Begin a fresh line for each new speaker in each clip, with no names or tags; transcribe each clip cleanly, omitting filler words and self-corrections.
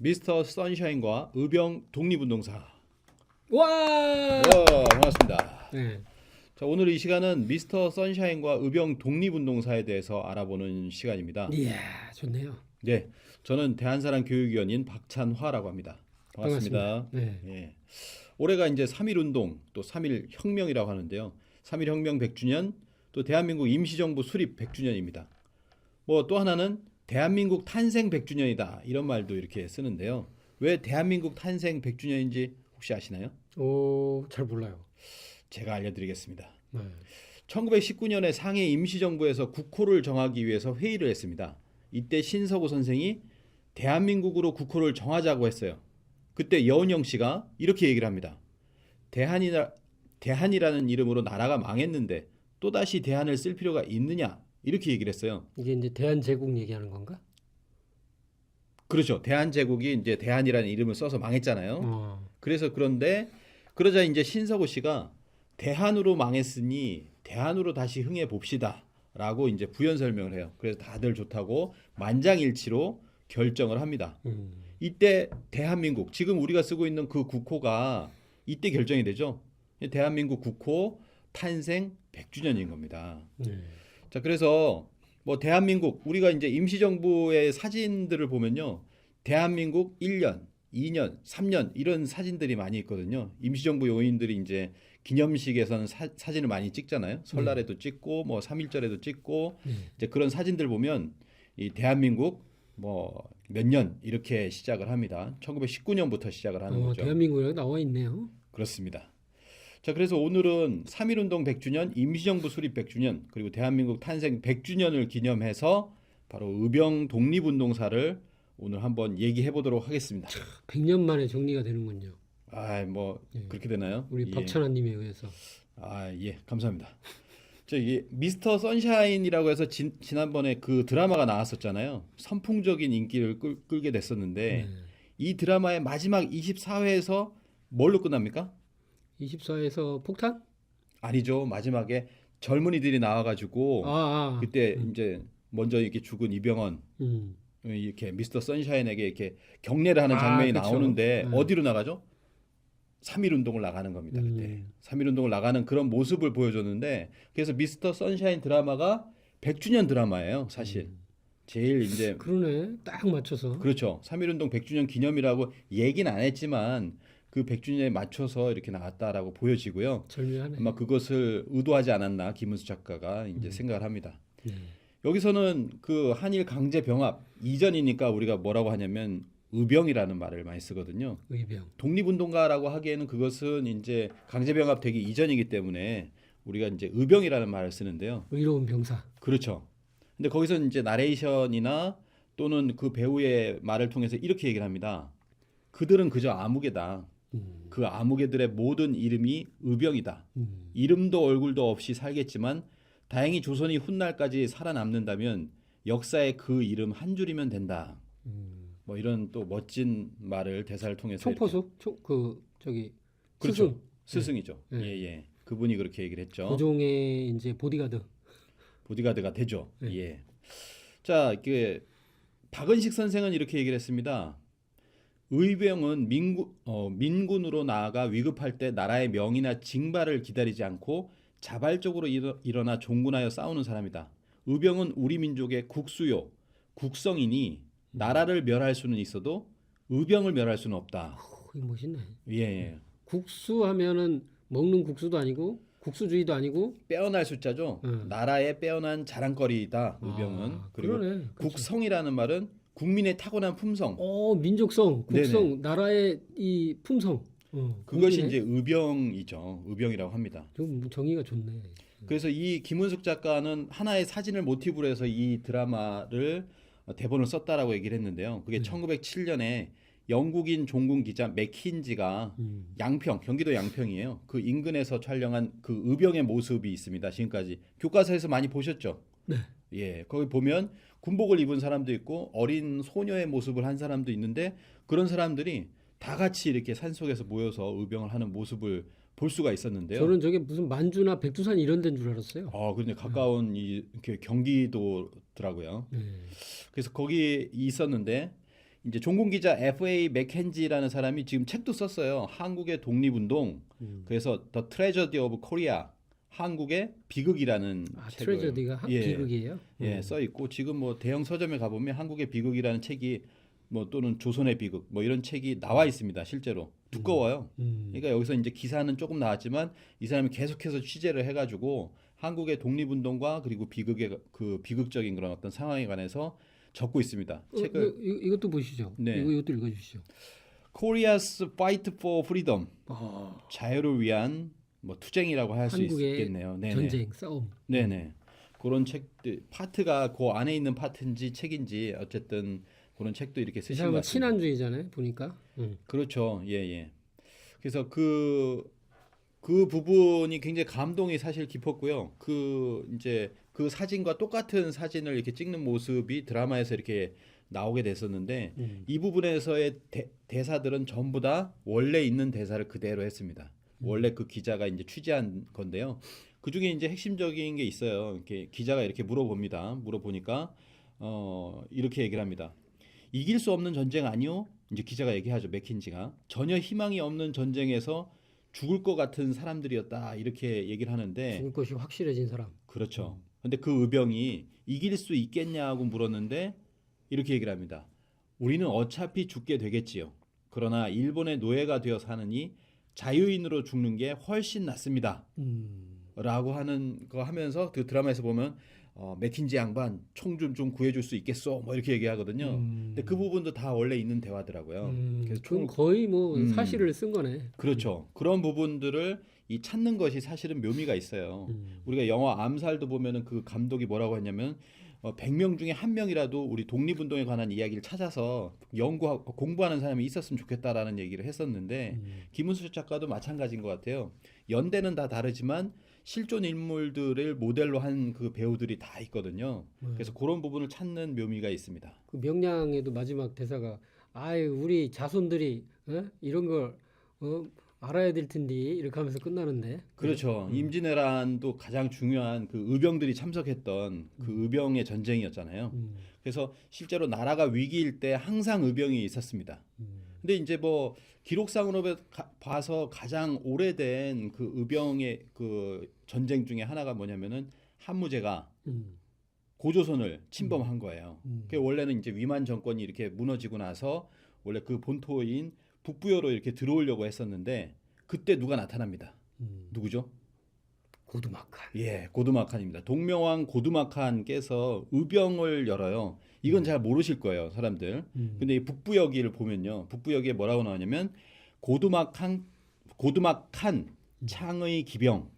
미스터 선샤인과 의병 독립운동사.
와!
반갑습니다.
네.
자, 오늘 이 시간은 미스터 선샤인과 의병 독립운동사에 대해서 알아보는 시간입니다.
이야, 좋네요.
네, 저는 대한사랑 교육위원인 박찬화라고 합니다. 반갑습니다.
네.
예. 올해가 이제 3.1운동 또 3.1혁명이라고 하는데요. 3.1혁명 100주년 또 대한민국 임시정부 수립 100주년입니다. 뭐 또 하나는 대한민국 탄생 100주년이다 이런 말도 이렇게 쓰는데요. 왜 대한민국 탄생 100주년인지 혹시 아시나요?
잘 몰라요.
제가 알려드리겠습니다.
네.
1919년에 상해 임시정부에서 국호를 정하기 위해서 회의를 했습니다. 이때 신서구 선생이 대한민국으로 국호를 정하자고 했어요. 그때 여운형 씨가 이렇게 얘기를 합니다. 대한이라는 이름으로 나라가 망했는데 또다시 대한을 쓸 필요가 있느냐 이렇게 얘기를 했어요.
이게 이제 대한제국 얘기하는 건가?
그렇죠. 대한제국이 이제 대한이라는 이름을 써서 망했잖아요. 그래서 그러자 이제 신서구 씨가 대한으로 망했으니 대한으로 다시 흥해 봅시다라고 이제 부연 설명을 해요. 그래서 다들 좋다고 만장일치로 결정을 합니다. 이때 대한민국 지금 우리가 쓰고 있는 그 국호가 이때 결정이 되죠. 대한민국 국호 탄생 100주년인 겁니다. 자, 그래서 뭐 대한민국 우리가 이제 임시정부의 사진들을 보면요. 대한민국 1년, 2년, 3년 이런 사진들이 많이 있거든요. 임시정부 요인들이 이제 기념식에서는 사진을 많이 찍잖아요. 설날에도 찍고 뭐 3.1절에도 찍고 이제 그런 사진들 보면 이 대한민국 뭐 몇 년 이렇게 시작을 합니다. 1919년부터 시작을 하는 거죠.
대한민국이라고 나와 있네요.
그렇습니다. 자, 그래서 오늘은 3.1운동 100주년, 임시정부 수립 100주년, 그리고 대한민국 탄생 100주년을 기념해서 바로 의병 독립운동사를 오늘 한번 얘기해 보도록 하겠습니다.
100년 만에 정리가 되는군요.
뭐 그렇게 되나요?
우리
예.
박찬환님에 의해서.
예, 감사합니다. 저기 미스터 선샤인이라고 해서 지난번에 그 드라마가 나왔었잖아요. 선풍적인 인기를 끌게 됐었는데 이 드라마의 마지막 24회에서 뭘로 끝납니까?
24에서 폭탄?
아니죠. 마지막에 젊은이들이 나와가지고 그때 이제 먼저 이렇게 죽은 이병헌 이렇게 미스터 선샤인에게 이렇게 격려를 하는 장면이
그쵸.
나오는데 어디로 나가죠? 3.1운동을 나가는 겁니다. 그때 3.1운동을 나가는 그런 모습을 보여줬는데 그래서 미스터 선샤인 드라마가 100주년 드라마예요. 사실 제일 이제
그러네. 딱 맞춰서.
그렇죠. 3.1운동 100주년 기념이라고 얘기는 안 했지만 그 100주년에 맞춰서 이렇게 나왔다라고 보여지고요.
절묘하네.
아마 그것을 의도하지 않았나 김은수 작가가 이제 생각을 합니다. 여기서는 그 한일 강제 병합 이전이니까 우리가 뭐라고 하냐면 의병이라는 말을 많이 쓰거든요.
의병.
독립운동가라고 하기에는 그것은 이제 강제 병합 되기 이전이기 때문에 우리가 이제 의병이라는 말을 쓰는데요.
의로운 병사.
그렇죠. 근데 거기서 이제 나레이션이나 또는 그 배우의 말을 통해서 이렇게 얘기를 합니다. 그들은 그저 아무개다. 그 아무개들의 모든 이름이 의병이다. 이름도 얼굴도 없이 살겠지만 다행히 조선이 훗날까지 살아남는다면 역사에 그 이름 한 줄이면 된다. 뭐 이런 또 멋진 말을 대사를 통해서
총포수? 저기
그렇죠. 스승이죠.
네.
예. 그분이 그렇게 얘기를 했죠.
고종의 이제 보디가드.
보디가드가 되죠.
네.
예. 자, 박은식 선생은 이렇게 얘기를 했습니다. 의병은 민군으로 나아가 위급할 때 나라의 명이나 징발을 기다리지 않고 자발적으로 일어나 종군하여 싸우는 사람이다. 의병은 우리 민족의 국수요, 국성이니 나라를 멸할 수는 있어도 의병을 멸할 수는 없다.
이거 멋있네.
예.
국수 하면은 먹는 국수도 아니고 국수주의도 아니고
빼어날 숫자죠. 나라의 빼어난 자랑거리이다. 의병은. 그리고
그러네.
국성이라는 말은 국민의 타고난 품성.
민족성, 국성,
네네.
나라의 이 품성.
그것이
국민의?
이제 의병이죠. 의병이라고 합니다.
좀 정의가 좋네.
그래서 이 김은숙 작가는 하나의 사진을 모티브로 해서 이 드라마를 대본을 썼다라고 얘기를 했는데요. 그게 1907년에 영국인 종군 기자 맥킨지가 양평, 경기도 양평이에요. 그 인근에서 촬영한 그 의병의 모습이 있습니다. 지금까지 교과서에서 많이 보셨죠?
네.
예, 거기 보면 군복을 입은 사람도 있고 어린 소녀의 모습을 한 사람도 있는데 그런 사람들이 다 같이 이렇게 산속에서 모여서 의병을 하는 모습을 볼 수가 있었는데요.
저는 저게 무슨 만주나 백두산 이런 데인 줄 알았어요.
그런데 가까운 이렇게 경기도더라고요. 그래서 거기 있었는데 이제 종군 기자 F.A. 맥켄지라는 사람이 지금 책도 썼어요. 한국의 독립운동. 그래서 The Tragedy of Korea. 한국의 비극이라는 책을
트레저디가 비극이에요?
예, 써 있고 지금 뭐 대형 서점에 가 보면 한국의 비극이라는 책이 뭐 또는 조선의 비극 뭐 이런 책이 나와 있습니다. 실제로 두꺼워요. 그러니까 여기서 이제 기사는 조금 나왔지만 이 사람이 계속해서 취재를 해가지고 한국의 독립운동과 그리고 비극의 그 비극적인 그런 어떤 상황에 관해서 적고 있습니다. 책을
이것도 보시죠.
네.
이것도 읽어주시죠.
Korea's Fight for Freedom. 자유를 위한 뭐 투쟁이라고 할 수
한국의
있겠네요. 네네.
전쟁, 싸움.
네네. 그런 책들 파트가 그 안에 있는 파트인지 책인지 어쨌든 그런 책도 이렇게
이
쓰신 것
사람은
같습니다.
친한주의잖아요. 보니까.
그렇죠. 예, 예. 그래서 그 부분이 굉장히 감동이 사실 깊었고요. 이제 그 사진과 똑같은 사진을 이렇게 찍는 모습이 드라마에서 이렇게 나오게 됐었는데 이 부분에서의 대사들은 전부 다 원래 있는 대사를 그대로 했습니다. 원래 그 기자가 이제 취재한 건데요. 그 중에 이제 핵심적인 게 있어요. 이렇게 기자가 이렇게 물어보니까 이렇게 얘기를 합니다. 이길 수 없는 전쟁 아니요? 이제 기자가 얘기하죠. 맥킨지가 전혀 희망이 없는 전쟁에서 죽을 것 같은 사람들이었다 이렇게 얘기를 하는데
죽을 것이 확실해진 사람.
그렇죠. 근데 그 의병이 이길 수 있겠냐고 물었는데 이렇게 얘기를 합니다. 우리는 어차피 죽게 되겠지요. 그러나 일본의 노예가 되어 사느니 자유인으로 죽는 게 훨씬 낫습니다. 라고 하는 거 하면서 그 드라마에서 보면 맥킨지 양반 총 좀 구해줄 수 있겠소? 뭐 이렇게 얘기하거든요. 근데 그 부분도 다 원래 있는 대화더라고요. 그래서
그럼 거의 뭐 사실을 쓴 거네.
그렇죠. 그런 부분들을 이 찾는 것이 사실은 묘미가 있어요. 우리가 영화 암살도 보면은 그 감독이 뭐라고 했냐면 100명 중에 한 명이라도 우리 독립운동에 관한 이야기를 찾아서 연구하고 공부하는 사람이 있었으면 좋겠다라는 얘기를 했었는데 김은수 작가도 마찬가지인 것 같아요. 연대는 다 다르지만 실존 인물들을 모델로 한 그 배우들이 다 있거든요. 그래서 그런 부분을 찾는 묘미가 있습니다.
그 명량에도 마지막 대사가 아유 우리 자손들이 이런 걸 알아야 될 텐데 이렇게 하면서 끝나는데.
그렇죠. 임진왜란도 가장 중요한 그 의병들이 참석했던 그 의병의 전쟁이었잖아요. 그래서 실제로 나라가 위기일 때 항상 의병이 있었습니다. 근데 이제 뭐 기록상으로 봐서 가장 오래된 그 의병의 그 전쟁 중에 하나가 뭐냐면은 한무제가 고조선을 침범한 거예요. 그 원래는 이제 위만 정권이 이렇게 무너지고 나서 원래 그 본토인 북부여로 이렇게 들어오려고 했었는데 그때 누가 나타납니다. 누구죠?
고두막한.
예, 고두막한입니다. 동명왕 고두막한께서 의병을 열어요. 이건 잘 모르실 거예요, 사람들. 근데 이 북부여기를 보면요. 북부여기에 뭐라고 나오냐면 고두막한 창의 기병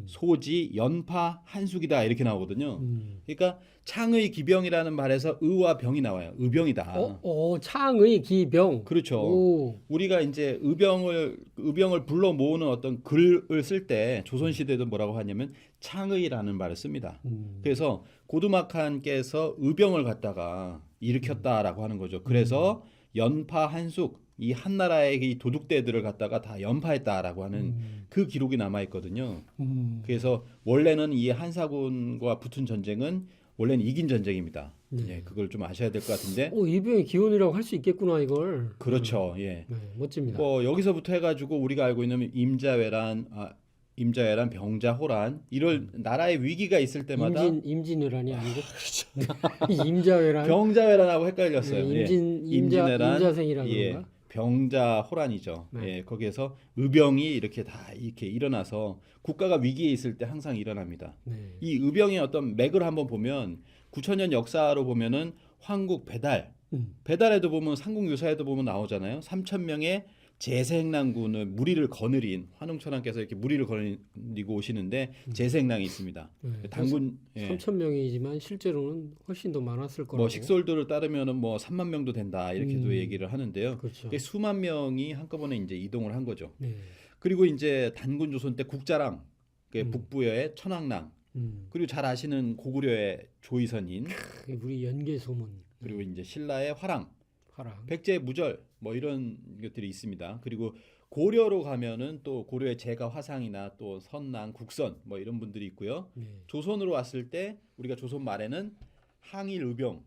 소지 연파 한숙이다 이렇게 나오거든요. 그러니까 창의 기병이라는 말에서 의와 병이 나와요. 의병이다.
창의 기병.
그렇죠.
오.
우리가 이제 의병을 불러 모으는 어떤 글을 쓸 때 조선 시대도 뭐라고 하냐면 창의라는 말을 씁니다. 그래서 고두막한께서 의병을 갖다가 일으켰다라고 하는 거죠. 그래서 연파 한숙 이 한나라의 이 도둑대들을 갖다가 다 연파했다라고 하는 그 기록이 남아 있거든요. 그래서 원래는 이 한사군과 붙은 전쟁은 원래는 이긴 전쟁입니다. 예, 그걸 좀 아셔야 될 것 같은데.
이병의 기원이라고 할 수 있겠구나 이걸.
그렇죠. 예.
네, 멋집니다.
뭐 여기서부터 해가지고 우리가 알고 있는 임자왜란, 병자호란 이런 나라의 위기가 있을 때마다
임진왜란이 아니고 임자왜란.
병자왜란하고 헷갈렸어요.
네, 임자생이라는
예,
건가?
병자호란이죠.
네.
예, 거기에서 의병이 이렇게 다 이렇게 일어나서 국가가 위기에 있을 때 항상 일어납니다.
네.
이 의병의 어떤 맥을 한번 보면 9천년 역사로 보면은 황국 배달에도 보면 삼국유사에도 보면 나오잖아요. 3천 명의 제생랑군을 무리를 거느린 환웅천왕께서 이렇게 무리를 거느리고 오시는데 제생랑이 있습니다.
네.
단군
3천 명이지만 실제로는 훨씬 더 많았을 거라고.
뭐 식솔들을 따르면은 뭐 3만 명도 된다 이렇게도 얘기를 하는데요.
그렇죠.
수만 명이 한꺼번에 이제 이동을 한 거죠.
네.
그리고 이제 단군 조선 때 국자랑 북부여의 천왕랑 그리고 잘 아시는 고구려의 조이선인
우리 연개 소문.
그리고 이제 신라의 화랑
화랑.
백제 무절 뭐 이런 것들이 있습니다. 그리고 고려로 가면은 또 고려의 제가 화상이나 또 선랑 국선 뭐 이런 분들이 있고요.
네.
조선으로 왔을 때 우리가 조선 말에는 항일 의병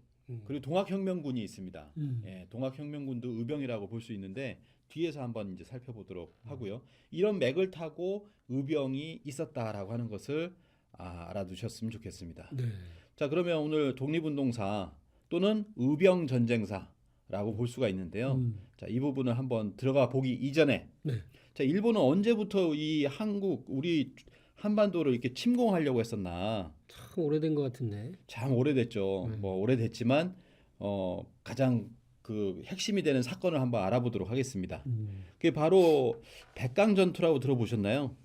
그리고 동학혁명군이 있습니다.
음.
예, 동학혁명군도 의병이라고 볼 수 있는데 뒤에서 한번 이제 살펴보도록 하고요. 이런 맥을 타고 의병이 있었다라고 하는 것을 알아두셨으면 좋겠습니다.
네.
자, 그러면 오늘 독립운동사 또는 의병전쟁사라고 볼 수가 있는데요. 자, 이 부분을 한번 들어가 보기 이전에
네.
자, 일본은 언제부터 이 한국 우리 한반도를 이렇게 침공하려고 했었나?
참 오래된 것 같은데.
참 오래됐죠. 뭐 오래됐지만 가장 그 핵심이 되는 사건을 한번 알아보도록 하겠습니다. 그게 바로 백강전투라고 들어보셨나요?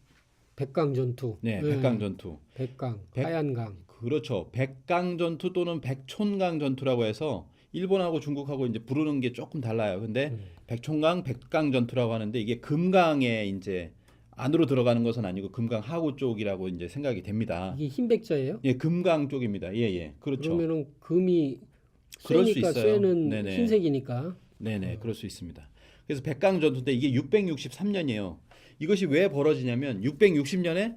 백강전투.
네, 백강전투.
백강,
백-
하얀강.
그렇죠. 백강전투 또는 백촌강전투라고 해서 일본하고 중국하고 이제 부르는 게 조금 달라요. 근데 백촌강, 백강전투라고 하는데 이게 금강에 이제 안으로 들어가는 것은 아니고 금강 하구 쪽이라고 이제 생각이 됩니다.
이게 흰 백자예요?
예, 금강 쪽입니다. 예, 예. 그렇죠.
그러면은 금이
그럴 수
쇠니까
있어요.
쇠는
네네.
흰색이니까.
네네, 그럴 수 있습니다. 그래서 백강전투인데 이게 663년이에요. 이것이 왜 벌어지냐면 660년에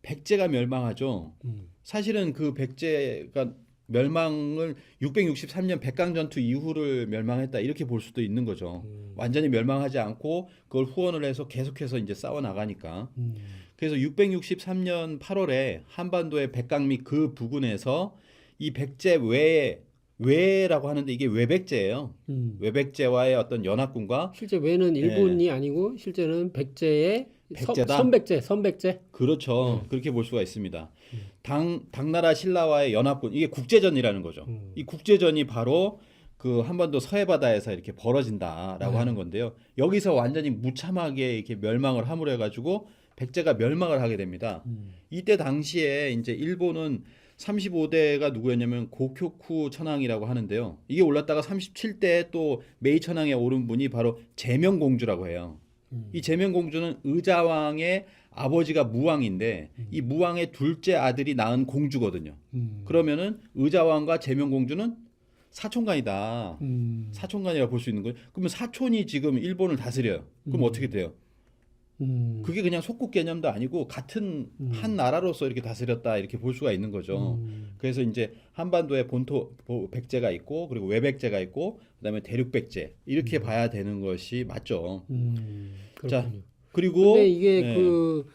백제가 멸망하죠. 사실은 그 백제가 멸망을 663년 백강전투 이후를 멸망했다 이렇게 볼 수도 있는 거죠. 완전히 멸망하지 않고 그걸 후원을 해서 계속해서 이제 싸워 나가니까. 그래서 663년 8월에 한반도의 백강 및 그 부근에서 이 백제 외라고 하는데 이게 외백제예요. 외백제와의 어떤 연합군과
실제 외는 일본이 아니고 실제는 백제의
백제다?
선백제.
그렇죠. 그렇게 볼 수가 있습니다. 당나라 신라와의 연합군 이게 국제전이라는 거죠. 이 국제전이 바로 그 한반도 서해바다에서 이렇게 벌어진다라고 하는 건데요. 여기서 완전히 무참하게 이렇게 멸망을 함으로 해가지고 백제가 멸망을 하게 됩니다. 이때 당시에 이제 일본은 35대가 누구였냐면 고쿄쿠 천황이라고 하는데요. 이게 올랐다가 37대에 또 메이 천황에 오른 분이 바로 제명공주라고 해요. 이 제명공주는 의자왕의 아버지가 무왕인데 이 무왕의 둘째 아들이 낳은 공주거든요. 그러면은 의자왕과 제명공주는 사촌간이다. 사촌간이라 볼 수 있는 거예요. 그러면 사촌이 지금 일본을 다스려요. 그럼 어떻게 돼요? 그게 그냥 속국 개념도 아니고 같은 한 나라로서 이렇게 다스렸다 이렇게 볼 수가 있는 거죠. 그래서 이제 한반도에 본토 백제가 있고 그리고 외백제가 있고 그다음에 대륙 백제 이렇게 봐야 되는 것이 맞죠. 자,
그렇군요.
그리고
근데 이게
네.
그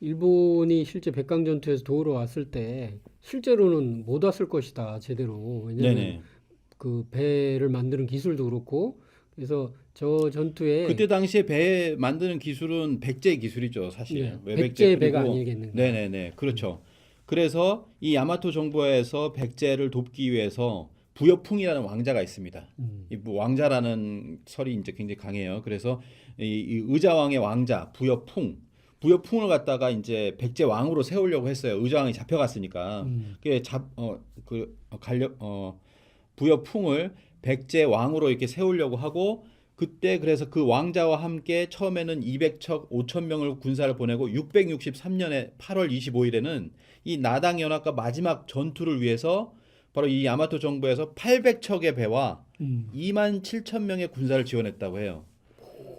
일본이 실제 백강전투에서 도우러 왔을 때 실제로는 못 왔을 것이다 제대로. 왜냐면
네네.
그 배를 만드는 기술도 그렇고 그래서 저 전투에
그때 당시에 배 만드는 기술은 백제 기술이죠, 사실.
예,
외백제
백제 배가
그리고
아니겠는가.
네네네, 그렇죠. 그래서 이 야마토 정부에서 백제를 돕기 위해서 부여풍이라는 왕자가 있습니다. 이 왕자라는 설이 이제 굉장히 강해요. 그래서 이 의자왕의 왕자 부여풍을 갖다가 이제 백제 왕으로 세우려고 했어요. 의자왕이 잡혀갔으니까. 부여풍을 백제 왕으로 이렇게 세우려고 하고 그때 그래서 그 왕자와 함께 처음에는 200척 5천 명을 군사를 보내고 663년에 8월 25일에는 이 나당 연합과 마지막 전투를 위해서 바로 이 야마토 정부에서 800척의 배와 2만 7천 명의 군사를 지원했다고 해요.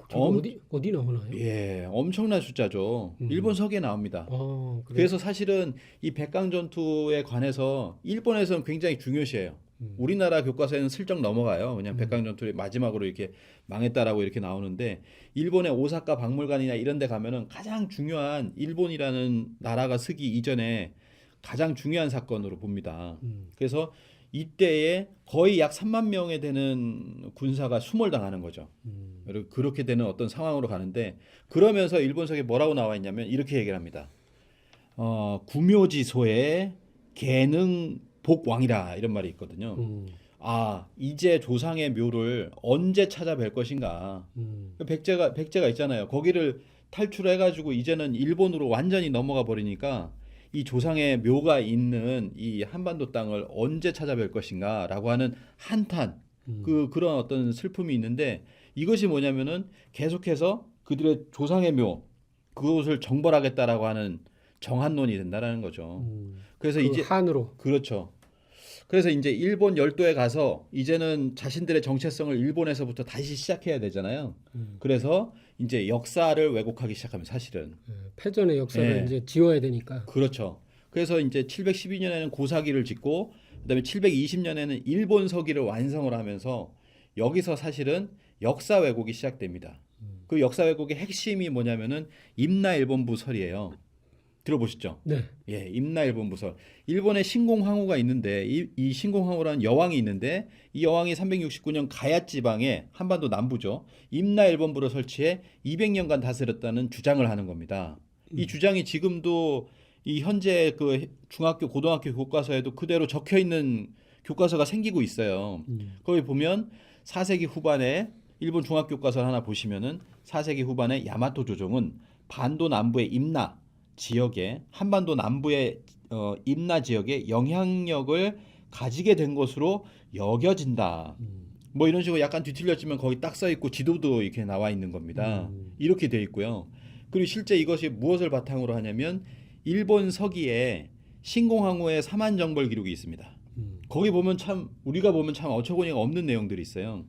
저거 어디 나오나요?
예, 엄청난 숫자죠. 일본 서기에 나옵니다.
그래요?
그래서 사실은 이 백강 전투에 관해서 일본에서는 굉장히 중요시해요. 우리나라 교과서에는 슬쩍 넘어가요. 그냥 백강 전투의 마지막으로 이렇게 망했다라고 이렇게 나오는데 일본의 오사카 박물관이나 이런 데 가면은 가장 중요한 일본이라는 나라가 서기 이전에 가장 중요한 사건으로 봅니다. 그래서 이때에 거의 약 3만 명에 되는 군사가 수몰당하는 거죠. 그렇게 되는 어떤 상황으로 가는데 그러면서 일본서에 뭐라고 나와 있냐면 이렇게 얘기를 합니다. 구묘지소의 계능 복왕이라 이런 말이 있거든요. 이제 조상의 묘를 언제 찾아뵐 것인가. 백제가 있잖아요. 거기를 탈출해가지고 이제는 일본으로 완전히 넘어가 버리니까 이 조상의 묘가 있는 이 한반도 땅을 언제 찾아뵐 것인가라고 하는 한탄, 그런 어떤 슬픔이 있는데 이것이 뭐냐면은 계속해서 그들의 조상의 묘, 그것을 정벌하겠다라고 하는 정한론이 된다라는 거죠. 그래서
그
이제
한으로.
그렇죠. 그래서 이제 일본 열도에 가서 이제는 자신들의 정체성을 일본에서부터 다시 시작해야 되잖아요. 그래서 이제 역사를 왜곡하기 시작하면 사실은
패전의 역사를
예.
이제 지워야 되니까.
그렇죠. 그래서 이제 712년에는 고사기를 짓고 그다음에 720년에는 일본 서기를 완성을 하면서 여기서 사실은 역사 왜곡이 시작됩니다. 그 역사 왜곡의 핵심이 뭐냐면은 임나일본부설이에요. 들어보셨죠?
네.
예, 임나일본부설. 일본에 신공황후가 있는데 이 신공황후라는 여왕이 있는데 이 여왕이 369년 가야 지방에 한반도 남부죠. 임나일본부를 설치해 200년간 다스렸다는 주장을 하는 겁니다. 이 주장이 지금도 이 현재 그 중학교 고등학교 교과서에도 그대로 적혀 있는 교과서가 생기고 있어요. 거기 보면 4세기 후반에 일본 중학교 교과서 하나 보시면은 4세기 후반에 야마토 조정은 반도 남부의 임나 지역에 한반도 남부의 임나 지역에 영향력을 가지게 된 것으로 여겨진다. 뭐 이런 식으로 약간 뒤틀렸지만 거기 딱 써 있고 지도도 이렇게 나와 있는 겁니다. 이렇게 돼 있고요. 그리고 실제 이것이 무엇을 바탕으로 하냐면 일본 서기에 신공황후의 사만정벌 기록이 있습니다. 거기 보면 참 우리가 보면 참 어처구니가 없는 내용들이 있어요.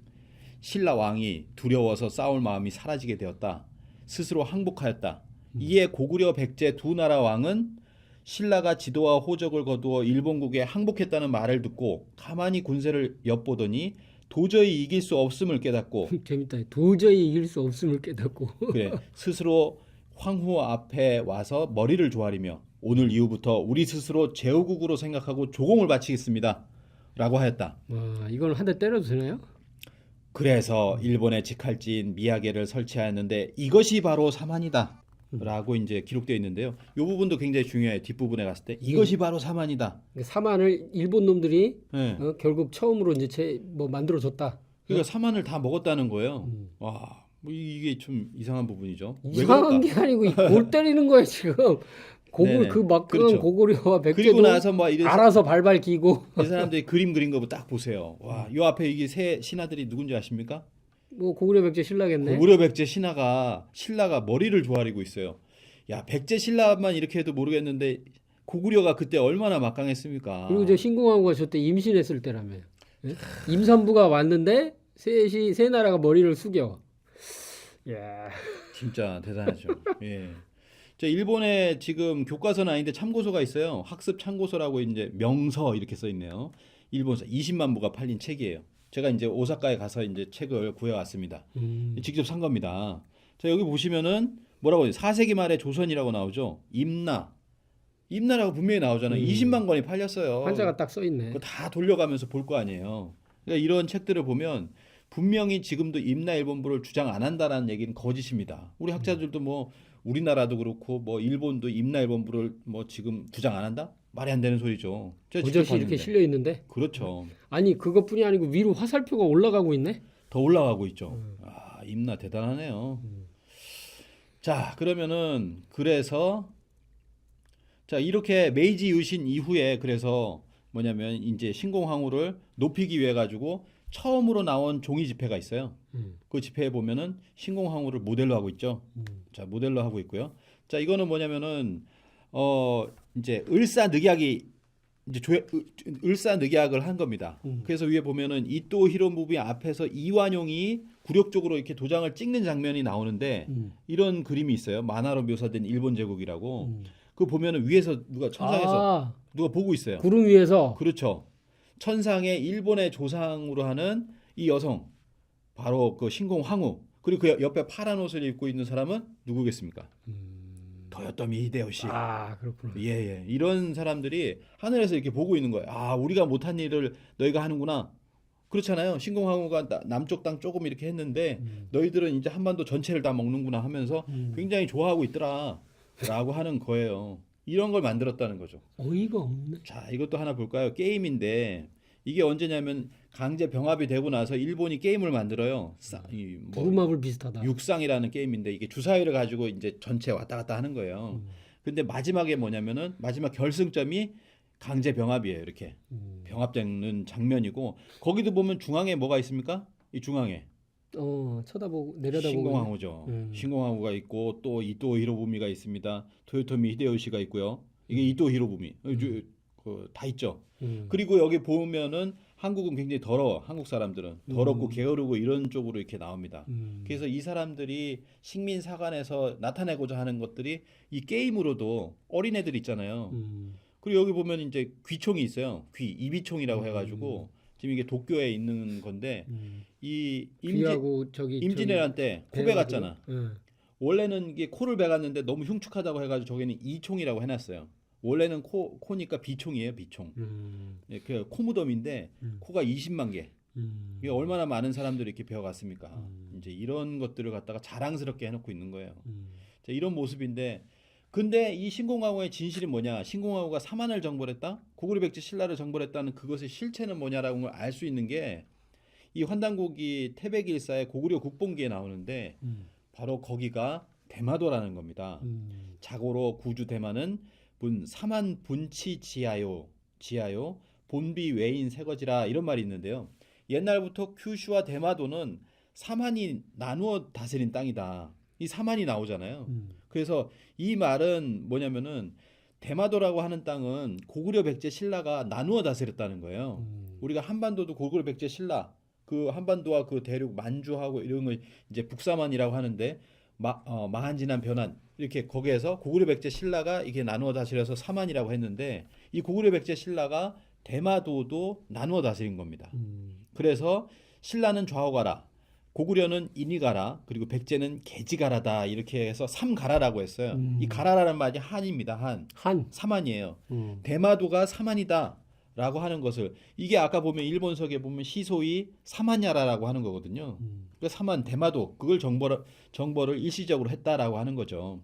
신라 왕이 두려워서 싸울 마음이 사라지게 되었다. 스스로 항복하였다. 이에 고구려 백제 두 나라 왕은 신라가 지도와 호적을 거두어 일본국에 항복했다는 말을 듣고 가만히 군세를 엿보더니 도저히 이길 수 없음을 깨닫고
재밌다. 도저히 이길 수 없음을 깨닫고.
그래 스스로 황후 앞에 와서 머리를 조아리며 오늘 이후부터 우리 스스로 제후국으로 생각하고 조공을 바치겠습니다. 라고 하였다.
와, 이걸 한 대 때려도 되나요?
그래서 일본의 직할지인 미야게를 설치하였는데 이것이 바로 사만이다. 라고 이제 기록되어 있는데요. 이 부분도 굉장히 중요해요. 뒷부분에 갔을 때 이것이 바로 사만이다.
사만을 일본 놈들이
네.
결국 처음으로 이제 뭐 만들어줬다.
그러니까 사만을 다 먹었다는 거예요. 와, 뭐 이게 좀 이상한 부분이죠. 왜
이상한
그럴까?
게 아니고 이 골 때리는 거야 지금.
네네.
그 막강한
그렇죠.
고구려와
그리고
백제도
나서 뭐 이런
알아서 발발 끼고
이 사람들이 그림 그린 거 딱 보세요. 와, 요 앞에 이게 세 신하들이 누군지 아십니까?
뭐 고구려 백제 신라겠네.
고구려 백제 신라가 머리를 조아리고 있어요. 야, 백제 신라만 이렇게 해도 모르겠는데 고구려가 그때 얼마나 막강했습니까?
그리고 저 신공황후가 저때 임신했을 때라며. 예? 임산부가 왔는데 세 나라가 머리를 숙여. 야.
진짜 대단하죠. 예. 저 일본에 지금 교과서는 아닌데 참고서가 있어요. 학습 참고서라고 이제 명서 이렇게 써 있네요. 일본서 20만 부가 팔린 책이에요. 제가 이제 오사카에 가서 이제 책을 구해왔습니다. 직접 산 겁니다. 자, 여기 보시면은 뭐라고 해요? 4세기 말에 조선이라고 나오죠. 임나라고 분명히 나오잖아요. 20만 권이 팔렸어요.
한자가 딱 써 있네.
그거 다 돌려가면서 볼 거 아니에요. 그러니까 이런 책들을 보면 분명히 지금도 임나일본부를 주장 안 한다라는 얘기는 거짓입니다. 우리 학자들도 뭐 우리나라도 그렇고 뭐 일본도 임나일본부를 뭐 지금 주장 안 한다? 말이 안 되는 소리죠. 제가 직접
버젓이 이렇게
봤는데.
실려 있는데.
그렇죠.
아니 그것뿐이 아니고 위로 화살표가 올라가고 있네.
더 올라가고 있죠. 아, 임나 대단하네요. 자, 그러면은 그래서 자, 이렇게 메이지 유신 이후에 그래서 뭐냐면 이제 신공황후를 높이기 위해 가지고 처음으로 나온 종이 지폐가 있어요. 그 지폐에 보면은 신공황후를 모델로 하고 있죠. 자, 모델로 하고 있고요. 자, 이거는 뭐냐면은 이제 을사늑약이 이제 을사늑약을 한 겁니다. 그래서 위에 보면은 이토 히로부미 앞에서 이완용이 굴욕적으로 이렇게 도장을 찍는 장면이 나오는데 이런 그림이 있어요. 만화로 묘사된 일본 제국이라고. 그거 보면은 위에서 누가 천상에서 누가 보고 있어요.
구름 위에서.
그렇죠. 천상의 일본의 조상으로 하는 이 여성 바로 그 신공황후 그리고 그 옆에 파란 옷을 입고 있는 사람은 누구겠습니까? 도요토미 히데요시.
아 그렇구나.
예. 이런 사람들이 하늘에서 이렇게 보고 있는 거예요. 아, 우리가 못한 일을 너희가 하는구나. 그렇잖아요. 신공황후가 남쪽 땅 조금 이렇게 했는데 너희들은 이제 한반도 전체를 다 먹는구나 하면서 굉장히 좋아하고 있더라. 라고 하는 거예요. 이런 걸 만들었다는 거죠.
어이가 없네.
자, 이것도 하나 볼까요? 게임인데 이게 언제냐면 강제 병합이 되고 나서 일본이 게임을 만들어요.
부루마블 비슷하다.
육상이라는 게임인데 이게 주사위를 가지고 이제 전체 왔다 갔다 하는 거예요. 근데 마지막에 뭐냐면은 마지막 결승점이 강제 병합이에요. 이렇게 병합되는 장면이고 거기도 보면 중앙에 뭐가 있습니까? 이 중앙에
쳐다보고 내려다보고.
신공황후죠. 신공황후가 있고 또 이토 히로부미가 있습니다. 도요토미 히데요시가 있고요. 이게 이토 히로부미 다 있죠. 그리고 여기 보면은 한국은 굉장히 더러워. 한국 사람들은 더럽고 게으르고 이런 쪽으로 이렇게 나옵니다. 그래서 이 사람들이 식민사관에서 나타내고자 하는 것들이 이 게임으로도 어린애들 있잖아요. 그리고 여기 보면 이제 귀총이 있어요. 이비총이라고 해가지고 지금 이게 도쿄에 있는 건데 이
귀하고 저기
임진왜란 때 코
배가지고?
베갔잖아.
응.
원래는 이게 코를 베갔는데 너무 흉측하다고 해가지고 저기는 이총이라고 해놨어요. 원래는 코니까 비총이에요, 비총. 예, 그 코무덤인데 코가 20만 개. 이게 얼마나 많은 사람들이 이렇게 베어갔습니까? 이제 이런 것들을 갖다가 자랑스럽게 해놓고 있는 거예요. 자, 이런 모습인데, 근데 이 신공화후의 진실이 뭐냐? 신공화후가 사만을 정벌했다, 고구려 백제 신라를 정벌했다는 그것의 실체는 뭐냐라고 알 수 있는 게 이 환단고기 태백일사의 고구려 국본기에 나오는데 바로 거기가 대마도라는 겁니다. 자고로 구주 대마는 사만 분치 지하요 본비 외인 세거지라 이런 말이 있는데요. 옛날부터 큐슈와 대마도는 사만이 나누어 다스린 땅이다. 이 사만이 나오잖아요. 그래서 이 말은 뭐냐면은 대마도라고 하는 땅은 고구려 백제 신라가 나누어 다스렸다는 거예요. 우리가 한반도도 고구려 백제 신라 그 한반도와 그 대륙 만주하고 이런 걸 이제 북사만이라고 하는데 마한진한 변한 이렇게 거기에서 고구려 백제 신라가 이게 나누어 다스려서 사만이라고 했는데 이 고구려 백제 신라가 대마도도 나누어 다스린 겁니다. 그래서 신라는 좌우가라, 고구려는 인이가라, 그리고 백제는 개지가라다 이렇게 해서 삼가라라고 했어요. 이 가라라는 말이 한입니다.
한.
사만이에요. 대마도가 사만이다. 라고 하는 것을 이게 아까 보면 일본석에 보면 시소이 사만야라라고 하는 거거든요. 그 사만 대마도 그걸 정벌을 일시적으로 했다라고 하는 거죠.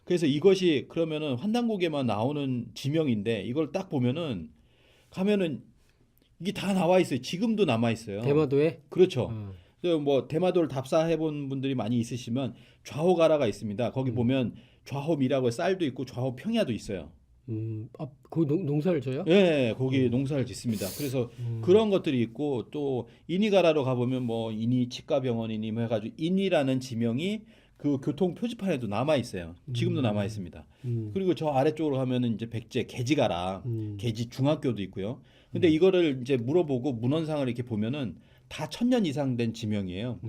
그래서 이것이 그러면은 환단곡에만 나오는 지명인데 이걸 딱 보면은 가면은 이게 다 나와 있어요. 지금도 남아 있어요.
대마도에?
그렇죠. 뭐 대마도를 답사해 본 분들이 많이 있으시면 좌호가라가 있습니다. 거기 보면 좌호미라고 쌀도 있고 좌호 평야도 있어요.
거기 농사를 져요?
네, 거기 농사를 짓습니다. 그래서 그런 것들이 있고 또 인이가라로 가보면 뭐 인이 치과병원이니 뭐 해가지고 인이라는 지명이 그 교통 표지판에도 남아 있어요. 지금도 남아 있습니다. 그리고 저 아래쪽으로 가면은 이제 백제 개지가라, 개지 중학교도 있고요. 근데 이거를 이제 물어보고 문헌상을 이렇게 보면은 다 1000년 이상 된 지명이에요.